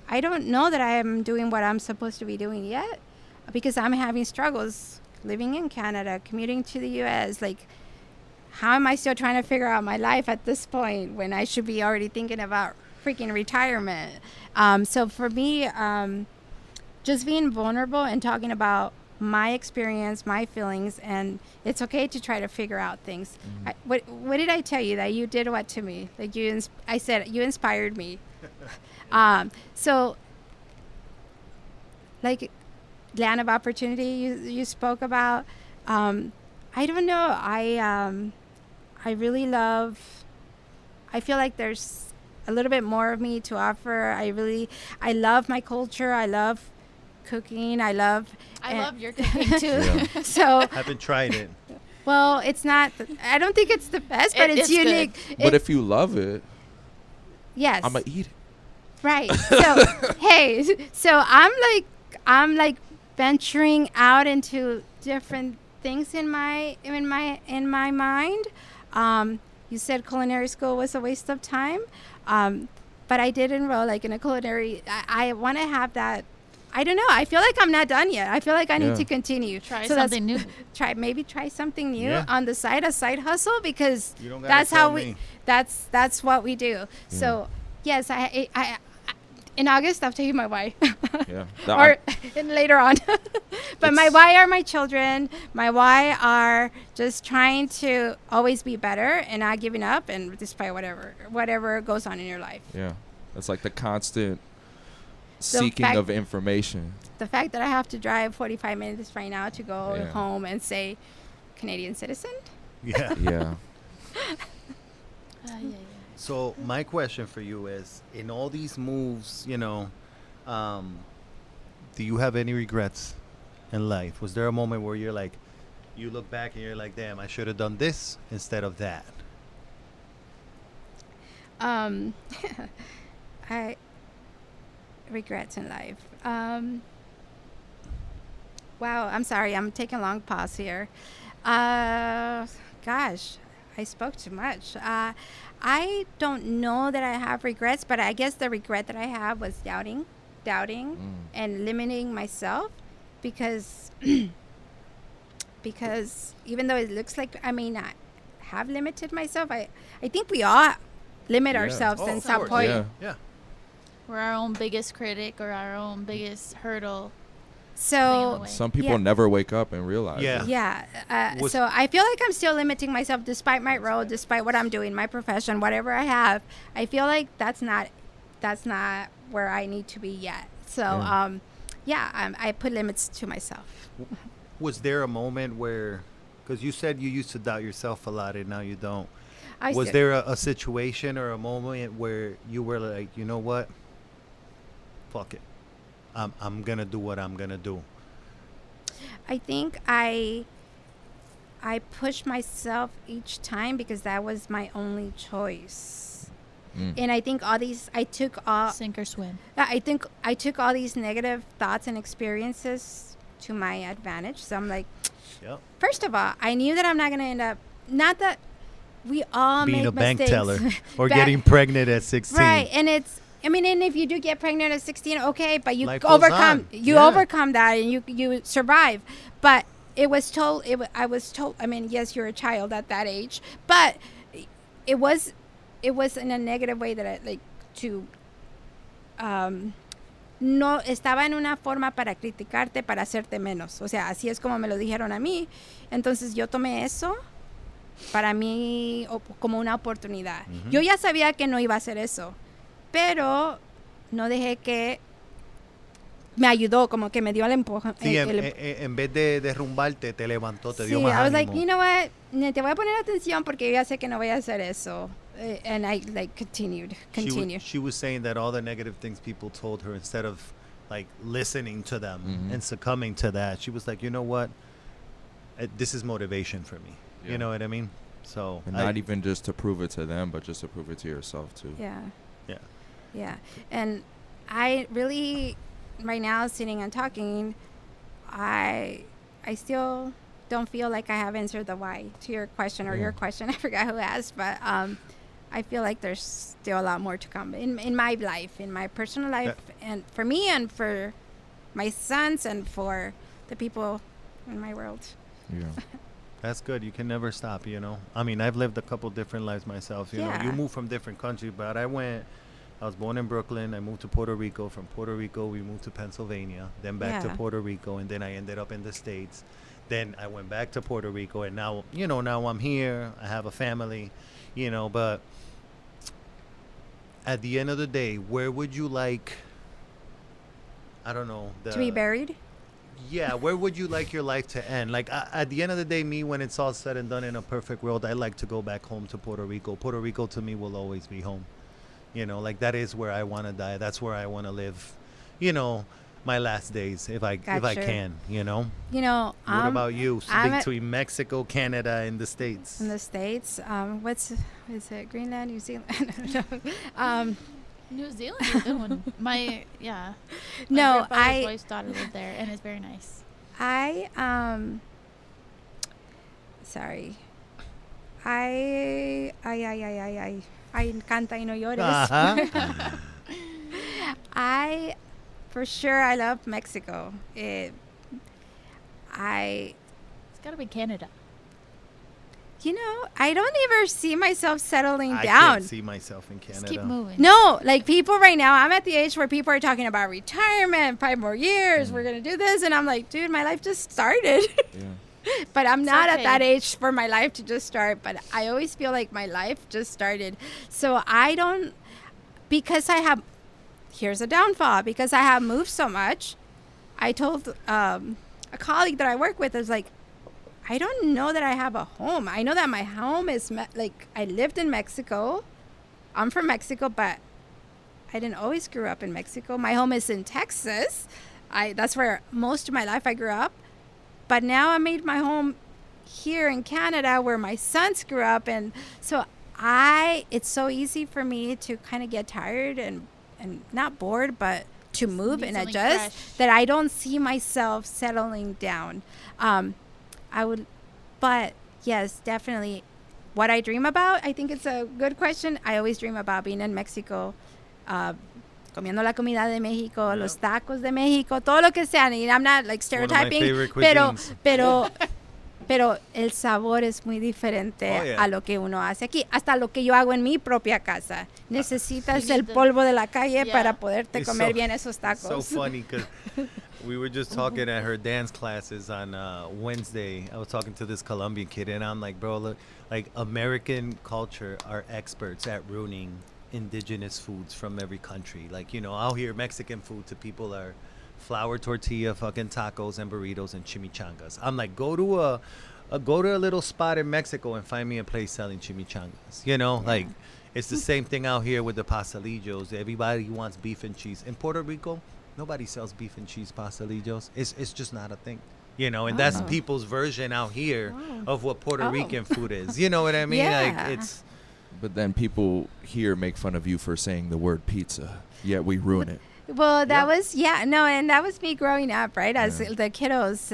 I don't know that I am doing what I'm supposed to be doing yet, because I'm having struggles living in Canada, commuting to the U.S. Like, how am I still trying to figure out my life at this point when I should be already thinking about freaking retirement? So for me, just being vulnerable and talking about my experience, my feelings, and it's okay to try to figure out things. What did I tell you that you did what to me? Like I said you inspired me. So like land of opportunity you spoke about. I don't know. I really love. I feel like there's a little bit more of me to offer. I love my culture. I love cooking. I love your cooking too. Yeah. So Haven't tried it. well, it's not. I don't think it's the best, but it's unique. But if you love it, Yes. I'm gonna eat it. Right. So hey, so I'm like venturing out into different things in my mind. You said culinary school was a waste of time, but I did enroll like in a culinary. I want to have that. I don't know. I feel like I'm not done yet. I feel like I need to continue. Try So something new. Try something new Yeah. on the side, a side hustle, because You don't gotta that's tell how me. that's what we do. So yes, I in August I'll tell you my why. Yeah. Or later on. But my why are my children. My why are just trying to always be better and not giving up, and despite whatever goes on in your life. Yeah. It's like the constant seeking of information. The fact that I have to drive 45 minutes right now to go Yeah. home and say Canadian citizen. Yeah. Yeah. So my question for you is, in all these moves, do you have any regrets in life? Was there a moment where you're like, you look back and you're like, damn, I should have done this instead of that? I regrets in life. Wow, I'm sorry. I'm taking a long pause here. Gosh, I spoke too much. I don't know that I have regrets, but I guess the regret that I have was doubting and limiting myself, because even though it looks like I may not have limited myself, I think we all limit ourselves Oh, in of some course. point. Yeah. Yeah. We're our own biggest critic or our own biggest hurdle. So Way. Some people Yeah. never wake up and realize Yeah. it. yeah, Was- so I feel like I'm still limiting myself despite my role, despite what I'm doing, my profession, whatever I have. I feel like that's not where I need to be yet. So Yeah. I put limits to myself. Was there a moment where Because you said you used to doubt yourself a lot and now you don't. I Was still- there a situation or a moment where you were like, you know what? Fuck it. I'm gonna do what I'm gonna do. I think I pushed myself each time because that was my only choice. And I think all these I took Sink or swim. I think I took all these negative thoughts and experiences to my advantage. So I'm like, Yep. first of all, I knew that I'm not going to end up, not that we all Being make a bank mistakes. teller or Ba- getting pregnant at 16. Right. And it's, I mean, and if you do get pregnant at 16, okay, but you Life goes overcome, on. you Yeah. overcome that and you survive. But it was told, I was told, I mean, yes, you're a child at that age, but it was in a negative way that I like to, no estaba en una forma para criticarte, para hacerte menos. O sea, así es como me lo dijeron a mí. Entonces yo tomé eso para mí como una oportunidad. Ujú. Yo ya sabía que no iba a hacer eso, pero no dejé que me ayudó, como que me dio el empujón. Sí, en vez de derrumbarte, te levantó, te dio Sí, más I was like, ánimo. you know what, te voy a poner atención porque yo ya sé que no voy a hacer eso. And I like continue. She was saying that all the negative things people told her, instead of like listening to them Mhm. and succumbing to that, she was like, you know what? This is motivation for me. Yeah. You know what I mean? So And not even just to prove it to them, but just to prove it to yourself too. Yeah. Yeah. Yeah. And I really, right now, sitting and talking, I still don't feel like I have answered the why to your question or Yeah. your question. I forgot who asked, but I feel like there's still a lot more to come in my life, in my personal life, and for me and for my sons and for the people in my world. Yeah. That's good. You can never stop, you know. I mean, I've lived a couple different lives myself. You know, Yeah. you move from different countries, but I was born in Brooklyn. I moved to Puerto Rico. From Puerto Rico, we moved to Pennsylvania, then back to Yeah. Puerto Rico, and then I ended up in the States. Then I went back to Puerto Rico, and now, you know, now I'm here. I have a family, you know, but at the end of the day, where would you like, I don't know, To be buried? yeah, where would you like your life to end? Like, at the end of the day, me, when it's all said and done in a perfect world, I like to go back home to Puerto Rico. Puerto Rico to me will always be home. You know, like that is where I want to die. That's where I want to live, you know, my last days if I Gotcha. can, you know. You know, What about you? I'm Between Mexico, Canada, and the States. in the States? Is it Greenland, New Zealand? New Zealand is a good one. My No, grandfather's wife's daughter lived there, and it's very nice. Sorry. Ay, canta y no llores. Uh-huh. For sure, I love Mexico. It's got to be Canada. You know, I don't ever see myself settling I down. can't see myself in Canada. Just keep moving. No, like people right now, I'm at the age where people are talking about retirement, 5 more years, we're going to do this. And I'm like, dude, my life just started. Yeah. But I'm not okay. at that age for my life to just start. But I always feel like my life just started. So I don't, because I have, here's a downfall, because I have moved so much. I told a colleague that I work with, is like, I don't know that I have a home. I know that my home is, like, I lived in Mexico. I'm from Mexico, but I didn't always grow up in Mexico. My home is in Texas. That's where most of my life I grew up. But now I made my home here in Canada where my sons grew up. And so it's so easy for me to kind of get tired and not bored, but to move Need and something adjust, fresh. that I don't see myself settling down. But yes, definitely what I dream about, I think it's a good question. I always dream about being in Mexico, comiendo la comida de México, los tacos de México, todo lo que sea. And I'm not like stereotyping, favorite pero, cuisines. pero, pero el sabor es muy diferente Oh, yeah. a lo que uno hace aquí. Hasta lo que yo hago en mi propia casa. Necesitas You el need the- polvo de la calle Yeah. para poderte It's comer so- bien esos tacos. So funny because we were just talking at her dance classes on Wednesday. I was talking to this Colombian kid, and I'm like, bro, look, like American culture are experts at ruining indigenous foods from every country. Like, you know, out here Mexican food to people are flour tortilla, fucking tacos and burritos and chimichangas. I'm like, go to Go to a little spot in Mexico and find me a place selling chimichangas. You know, like it's the same thing out here with the pastelillos. Everybody wants beef and cheese. In Puerto Rico, nobody sells beef and cheese pastelillos. It's just not a thing. You know, and that's people's version out here of what Puerto Rican food is. You know what I mean? Yeah. Like it's. But then people here make fun of you for saying the word pizza, yet we ruin it. Well, that was, and that was me growing up, right? As the kiddos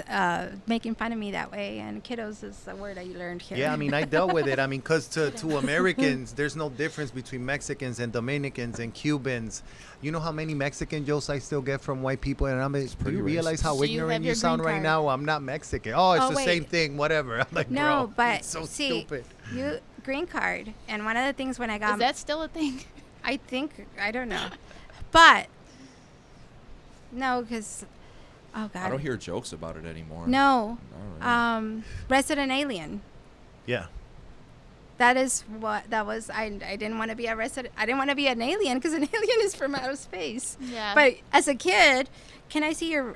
making fun of me that way. And kiddos is a word I learned here. Yeah, I mean, I dealt with it. I mean, because to Americans, there's no difference between Mexicans and Dominicans and Cubans. You know how many Mexican jokes I still get from white people? And I'm like, do you realize how So you ignorant have you your sound green right card. now? I'm not Mexican. Oh, it's the wait. same thing, whatever. I'm like, No, bro, but it's so see, stupid. you green card. And one of the things when I got, Is that still a thing? I don't know. But, no, because, oh, God. I don't hear jokes about it anymore. No. Not really. Resident alien. Yeah. That is what that was. I didn't want to be a resident. I didn't want to be an alien because an alien is from outer space. Yeah. But as a kid, can I see your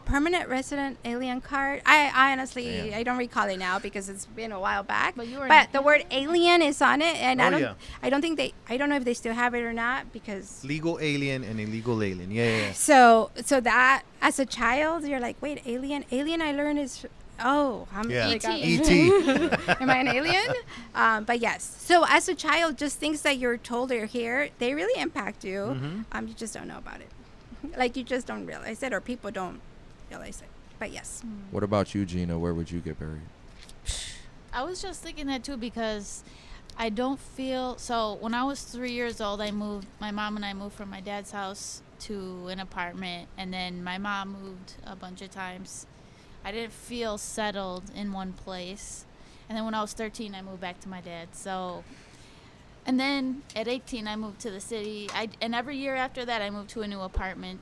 permanent resident alien card? I honestly Damn. I don't recall it now because it's been a while back. But you were the word alien is on it, and Oh, I don't yeah. I don't think I don't know if they still have it or not because. Legal alien and illegal alien. Yeah. So that as a child you're like, wait, alien I learned is. Oh, I'm Yeah. like, E.T. Am I an alien? But yes. So as a child, just things that you're told or hear, they really impact you. Mhm. You just don't know about it. Like you just don't realize it, or people don't realize it. But yes. What about you, Gina? Where would you get buried? I was just thinking that too because I don't feel so. When I was 3 years old, my mom and I moved from my dad's house to an apartment, and then my mom moved a bunch of times. I didn't feel settled in one place, and then when I was 13, I moved back to my dad. So, and then at 18, I moved to the city. And every year after that, I moved to a new apartment.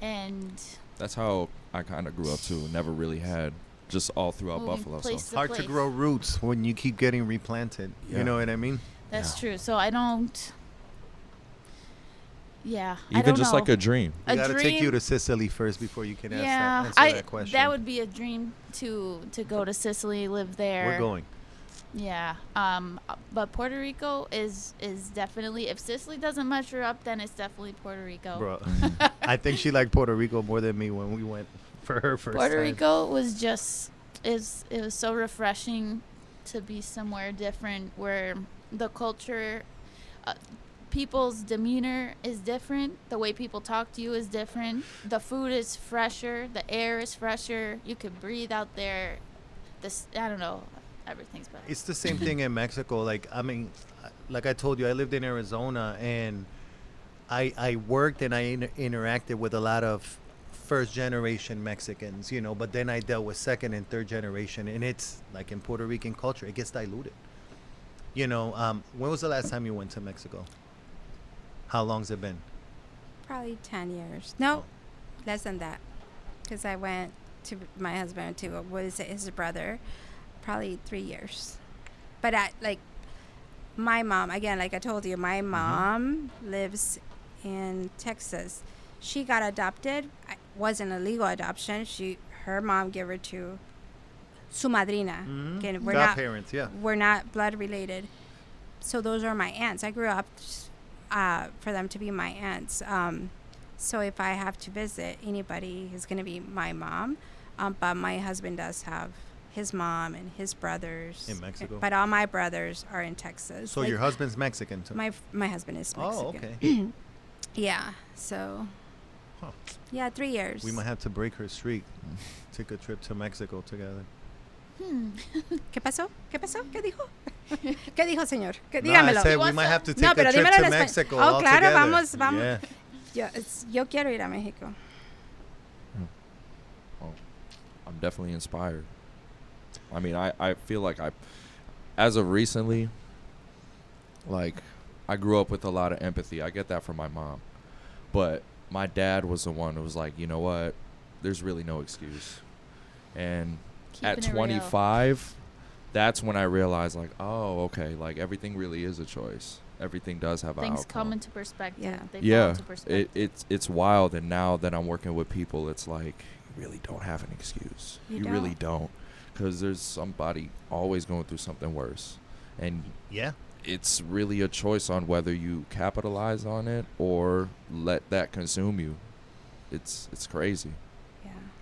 And That's how I kind of grew up too. Never really had, just all throughout moving Buffalo. place So Hard to place. grow roots when you keep getting replanted. Yeah. You know what I mean? That's Yeah. true. So I don't. Yeah, I even don't just know. like a dream. We A gotta take you dream- to Sicily first before you can Yeah, answer that question. that would be a dream to go to Sicily, live there. We're going. Yeah. But Puerto Rico is definitely, if Sicily doesn't measure up, then it's definitely Puerto Rico. Bro, I think she liked Puerto Rico more than me when we went for her first Puerto time. Rico was just it was so refreshing to be somewhere different where the culture, people's demeanor is different. The way people talk to you is different. The food is fresher. The air is fresher. You could breathe out there. I don't know. Everything's better. It's the same thing in Mexico. Like, I mean, like I told you, I lived in Arizona, and I worked and I interacted with a lot of first generation Mexicans, you know, but then I dealt with second and third generation, and it's like in Puerto Rican culture, it gets diluted. You know, when was the last time you went to Mexico? How long's it been? Probably 10 years. No, less than that. Because I went to my husband to his brother. Probably 3 years. But my mom, again, like I told you, my mom lives in Texas. She got adopted. It wasn't a legal adoption. Her mom gave her to su madrina. Again, Godparents, yeah. we're not blood related. So those are my aunts. I grew up for them to be my aunts. So if I have to visit anybody, it's going to be my mom. But my husband does have his mom and his brothers In Mexico? But all my brothers are in Texas. So your husband's Mexican too? My husband is Mexican. Oh, okay. Yeah. So. Huh. Yeah, 3 years. We might have to break her streak. Take a trip to Mexico together. ¿Qué pasó? ¿Qué pasó? ¿Qué dijo? ¿Qué dijo, señor? No, Dígamelo. I said we wants might to- have to take No, a pero trip dímelo to en español. Mexico Oh, all claro, together. vamos. Yeah. Yo quiero ir a México. Oh, I'm definitely inspired. I mean, I feel like as of recently, like, I grew up with a lot of empathy. I get that from my mom. But my dad was the one who was like, you know what? There's really no excuse. And at Keeping it real. 25, that's when I realized, like, oh, okay, like, everything really is a choice. Everything does have an Things outcome. come into perspective. Yeah. They fall Yeah, into perspective. it's wild. And now that I'm working with people, it's like, you really don't have an excuse. You You really don't. because there's somebody always going through something worse. And Yeah. it's really a choice on whether you capitalize on it or let that consume you. It's crazy.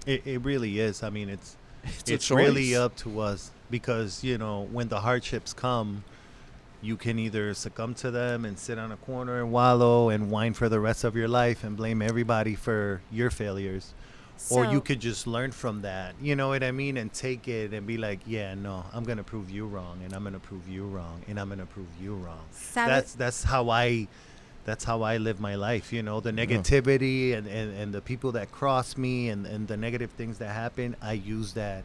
Yeah. It really is. I mean, a it's really choice. up to us because, you know, when the hardships come, you can either succumb to them and sit on a corner and wallow and whine for the rest of your life and blame everybody for your failures. Or you So- could just learn from that, you know what I mean, and take it and be like, yeah, no, I'm going to prove you wrong, and I'm going to prove you wrong, and I'm going to prove you wrong. That's how I live my life, you know, the negativity and the people that cross me and the negative things that happen, I use that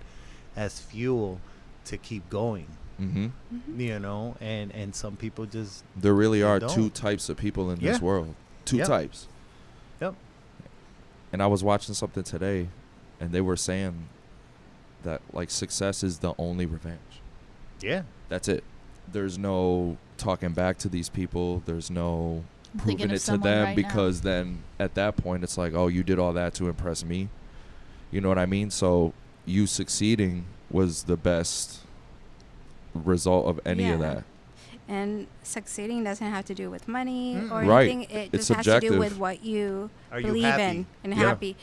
as fuel to keep going, Mm-hmm. you know, and some people just, There really They are don't. two types of people in this Yeah. world. Two Yep. types. Yep. And I was watching something today, and they were saying that, like, success is the only revenge. yeah. That's it. There's no talking back to these people. There's no I'm thinking proving of it to someone them right now. because then at that point it's like, oh, you did all that to impress me. You know what I mean? So you succeeding was the best result of any of Yeah. that. And succeeding doesn't have to do with money or Right. anything. It It's just has to do subjective. with what you Are you believe happy? in and Yeah. happy.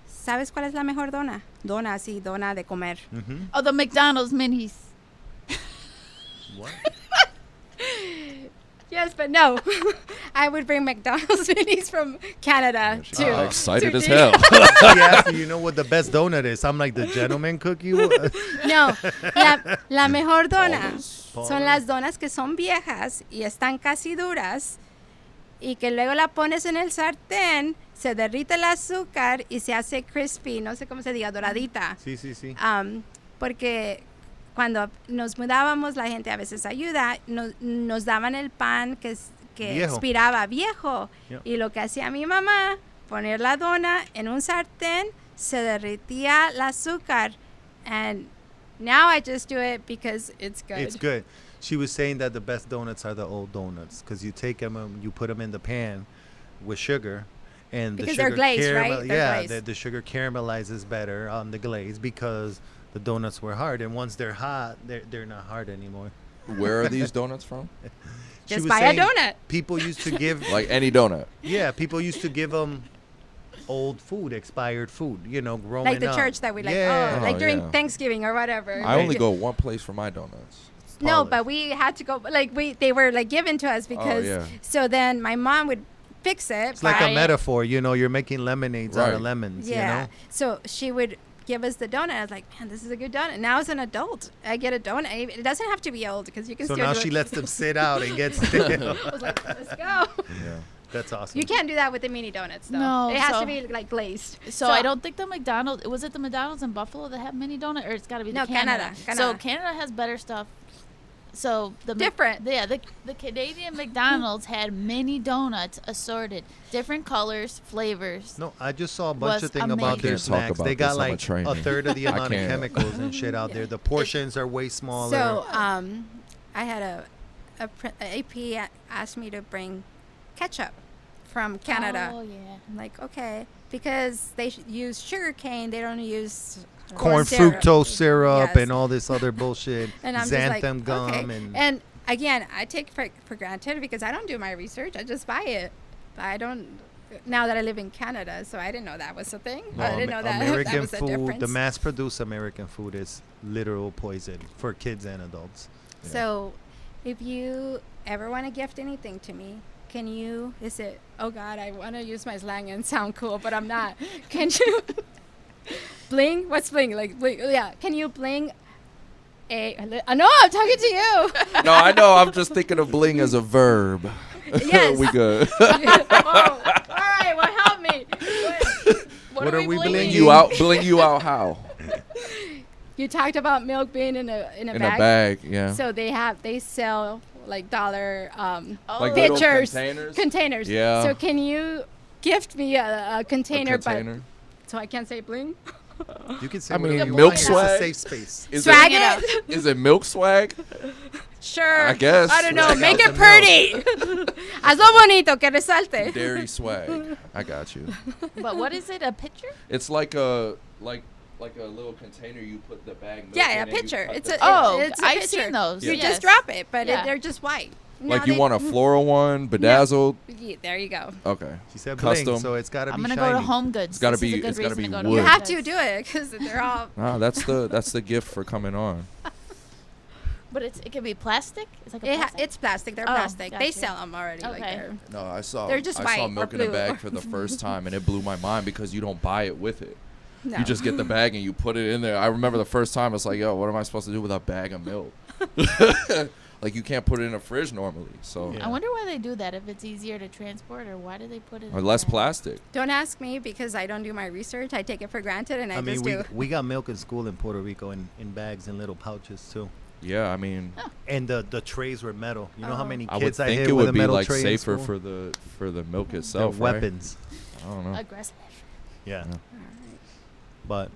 ¿Sabes cuál es la mejor dona? Dona, sí, dona de comer. Mm-hmm. Oh, the McDonald's minis. What? Yes, but no. I would bring McDonald's minis from Canada too. Excited to as do- hell. Yeah, you know what the best donut is? I'm like the gentleman cookie. No, la mejor dona Paula's. son las donas que son viejas y están casi duras y que luego la pones en el sartén, se derrite el azúcar y se hace crispy, no sé cómo se diga, doradita. Sí, sí, sí. Porque cuando nos mudábamos, la gente a veces ayuda, nos daban el pan que Viejo. expiraba viejo. Yep. Y lo que hacía mi mamá, poner la dona en un sartén, se derretía el azúcar. And now I just do it because it's good. It's good. She was saying that the best donuts are the old donuts because you take them and you put them in the pan with sugar. And Because the they're sugar glazed, right? They're Yeah, glazed. the sugar caramelizes better on the glaze because the donuts were hard. And once they're hot, they're not hard anymore. Where are these donuts from? She Just was buy a saying donut. People used to give, Like any donut. yeah, people used to give them old food, expired food, you know, growing Like the up. church that we like, Yeah. like Oh, during yeah. Thanksgiving or whatever. I only go one place for my donuts. No, Polish. but we had to go. Like they were like given to us because. yeah. So then my mom would fix it. It's like buy a it. metaphor, you know, you're making lemonades out of Right. lemons, Yeah. you know? So she would give us the donut. I was like, man, this is a good donut. Now as an adult, I get a donut. It doesn't have to be old because you can So still now do she it. lets them sit out and get stale. I was like, let's go. Yeah. That's awesome. You can't do that with the mini donuts though. No, it has so- to be like glazed. So I don't think the McDonald's, was it the McDonald's in Buffalo that have mini donut, or it's got to be No, the Canada. Canada. So Canada has better stuff. So the Different. the Canadian McDonald's had mini donuts assorted, different colors, flavors. No, I just saw a bunch Was of things about their amazing. Can't talk snacks. about they got this, I'm a like trainee. a third of the I amount of can't. chemicals and shit out there. The portions are way smaller. So I had a AP asked me to bring ketchup from Canada. Oh yeah. I'm like, okay, because they use sugar cane, they don't use corn syrup. fructose syrup Yes. and all this other bullshit. And I'm xanthan just like, gum okay. and Again, I take for granted because I don't do my research. I just buy it. I don't. Now that I live in Canada, so I didn't know that was a thing. well, I didn't know that, American that was a food, difference. the mass-produced American food is literal poison for kids and adults. So, if you ever want to gift anything to me, can you? Is it? Oh God, I want to use my slang and sound cool, but I'm not. Can you bling? What's bling? Like bling? Yeah. Can you bling? No, I'm talking to you. No, I know. I'm just thinking of bling as a verb. Yes. We good. Oh, all right. Well, help me. What are we Bling blinging? you out. Bling you out. How? You talked about milk being in a In bag. a bag. Yeah. So they sell like dollar Like little pitchers, containers? Yeah. So can you gift me a container, A container. but so I can't say bling? You can say I mean, whatever you milk want. It's swag? a safe space. Is Swag it, it. is it milk swag? Sure. I guess. I don't know. Check Make out it the pretty. Hazlo bonito, que resalte. Dairy swag. I got you. But what is it? A pitcher? It's like a like a little container you put the bag milk Yeah, in a and you pitcher. cut It's the a tip. it's a I've pitcher. seen those. You Yeah. just drop it, but Yeah. they're just white. Like you want a floral one, bedazzled. Yeah, there you go. Okay. She said Custom. bling, so it's got to be I'm gonna shiny. go to Home Goods. It's gotta This is be- a good it's gotta reason be to go to wood. You Home have Goods. to do it because they're all. Ah, that's the gift for coming on. But it can be plastic. It's like a It plastic. it's plastic. They're Oh, plastic. They gotcha. sell them already. Like Okay. they're. No, I saw They're just I white saw or milk in a blue. bag for the first time, and it blew my mind because you don't buy it with it. No. You just get the bag and you put it in there. I remember the first time it's like, yo, what am I supposed to do with a bag of milk? Like you can't put it in a fridge normally, so Yeah. I wonder why they do that. If it's easier to transport, or why do they put it? or in less that? plastic. Don't ask me because I don't do my research. I take it for granted and I I mean, just we do. we got milk in school in Puerto Rico in bags and little pouches too. Yeah, I mean, And the trays were metal. You know how Oh. many I would kids I think hit it with a would be metal like tray in safer school? for the milk They're itself. Right? weapons. I don't know. Aggressive. Yeah. Yeah. But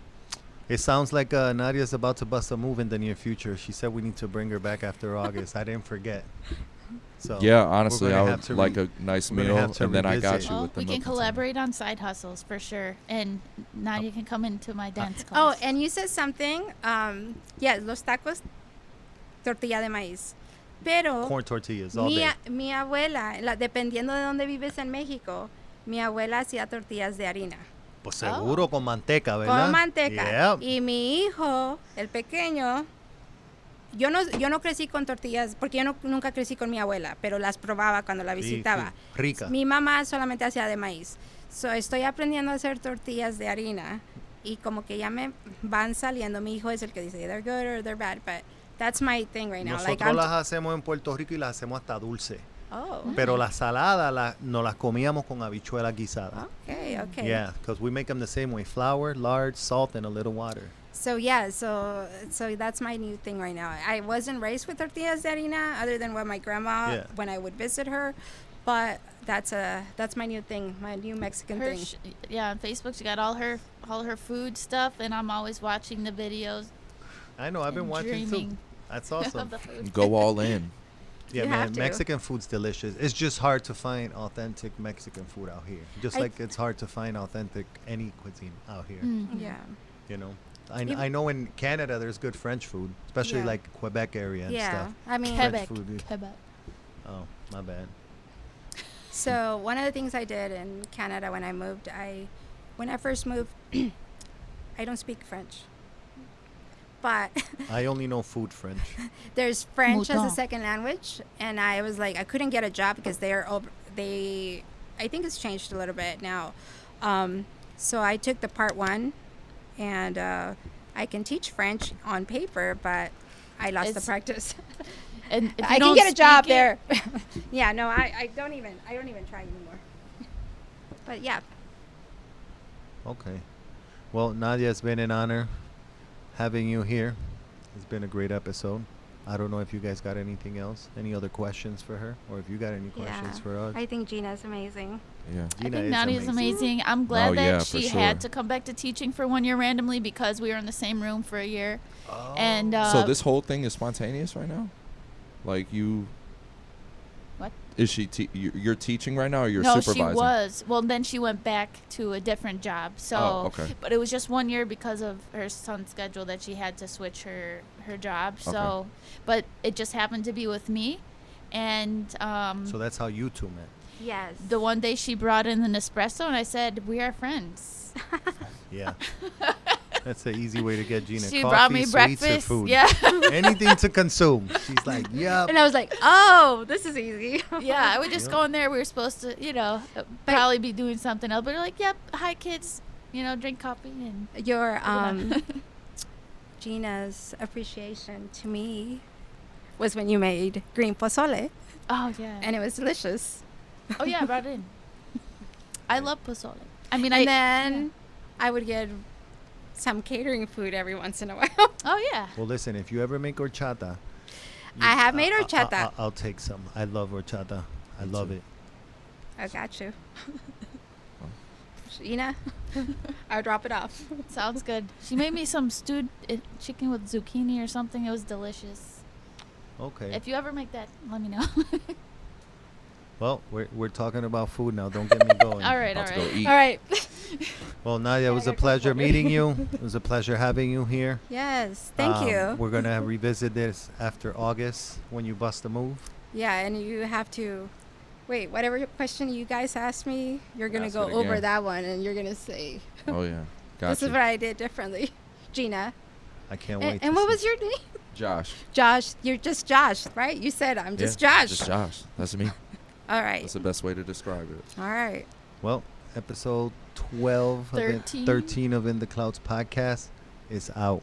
it sounds like Nadia's about to bust a move in the near future. She said we need to bring her back after August. I didn't forget. So Yeah, honestly, gonna I have would to like re- a nice we're gonna meal, have to and then I got revisit. you Well, with the we milk can container. collaborate on side hustles for sure, and Nadia can come into my dance Oh, class. and you said something. Yeah, los tacos, tortilla de maíz. Pero corn tortillas all day. mi abuela, dependiendo de dónde vives en México, mi abuela hacía tortillas de harina. Pues seguro con manteca, ¿verdad? Con manteca. Yeah. Y mi hijo, el pequeño, yo no crecí con tortillas, porque yo nunca crecí con mi abuela, pero las probaba cuando la Sí, visitaba. sí, rica. Mi mamá solamente hacía de maíz. So, estoy aprendiendo a hacer tortillas de harina y como que ya me van saliendo. Mi hijo es el que dice, they're good or they're bad, but that's my thing right now. Nosotros las hacemos en Puerto Rico y las hacemos hasta dulce. Oh, Pero las saladas nos las comíamos con habichuelas guisadas. okay. Yeah, because we make them the same way. Flour, lard, salt, and a little water. So yeah, so that's my new thing right now. I wasn't raised with tortillas de harina, other than with my grandma Yeah. when I would visit her, but that's my new thing, my new Mexican Her thing. yeah, on Facebook she got all her food stuff, and I'm always watching the videos. I know, I've been and watching too. dreaming That's of awesome. the food. Go all in. Yeah, You man, have to. Mexican food's delicious. It's just hard to find authentic Mexican food out here. Just I- like it's hard to find authentic any cuisine out here. Mhm. Yeah, You know, Even- I know in Canada there's good French food, especially Yeah. like Quebec area and yeah. stuff. I mean, Quebec. Quebec. food, yeah. Quebec. Oh, my bad. so one of the things I did in Canada when I moved, when I first moved, I don't speak French, but I only know food French. there's French as a Mouton. second language, and I was like, I couldn't get a job because I think it's changed a little bit now. So I took the part 1, and I can teach French on paper, but I lost the It's- practice. And if you I can don't get a job speak it- there. Yeah, no, I don't even try anymore. But yeah, Okay. Well, Nadia, it's been an honor having you here. It's been a great episode. I don't know if you guys got anything else, any other questions for her, or if you got any questions yeah. for us. I think Gina's amazing. Yeah. I Gina think is Nadia's amazing. I'm glad Oh, that yeah, for she sure. had to come back to teaching for 1 year randomly because we were in the same room for a year. Oh. And So this whole thing is spontaneous right now? Like you... What? Is she... you're teaching right now, or you're no, supervising? she was. Well, then she went back to a different job. So, Oh, okay. But it was just 1 year because of her son's schedule that she had to switch her job. So, Okay. but it just happened to be with me. And So that's how you two met. Yes. the one day she brought in an espresso, and I said, "We are friends." Yeah. That's the easy way to get Gina. She Coffee, brought me sweets, or breakfast. food. Yeah. Anything to consume. She's like, yep. And I was like, oh, this is easy. Yeah, I would just Yep. go in there. We were supposed to, probably be doing something else. But they're like, "Yep, hi kids, drink coffee." And Your Gina's appreciation to me was when you made green pozole, oh yeah, and it was delicious. oh yeah, I brought it in. I love pozole. I mean, And then I would get some catering food every once in a while. oh yeah, Well, listen, if you ever make horchata. I have made horchata. I'll take some. I love horchata. I love it. I got you. Gina, I'll drop it off. sounds good. She made me some stewed chicken with zucchini or something. It was delicious. Okay. If you ever make that, let me know. Well, we're talking about food now. Don't get me going. all right, all About to go right. eat. All right. Well, Nadia, it was a pleasure meeting you. It was a pleasure having you here. Yes, thank you. We're going to revisit this after August when you bust a move. Yeah, and you have to wait. Whatever question you guys asked me, you're gonna Ask go it over again. that one, and you're gonna say, Oh yeah, "This is gotcha. what I did differently." Gina. I can't wait. And to what see. was your name? Josh. Josh. You're just Josh, right? You said I'm just Yeah, Josh. Just Josh. That's me. All right. That's the best way to describe it. All right. Well, episode 12 of 13. 13 of In the Clouds podcast is out.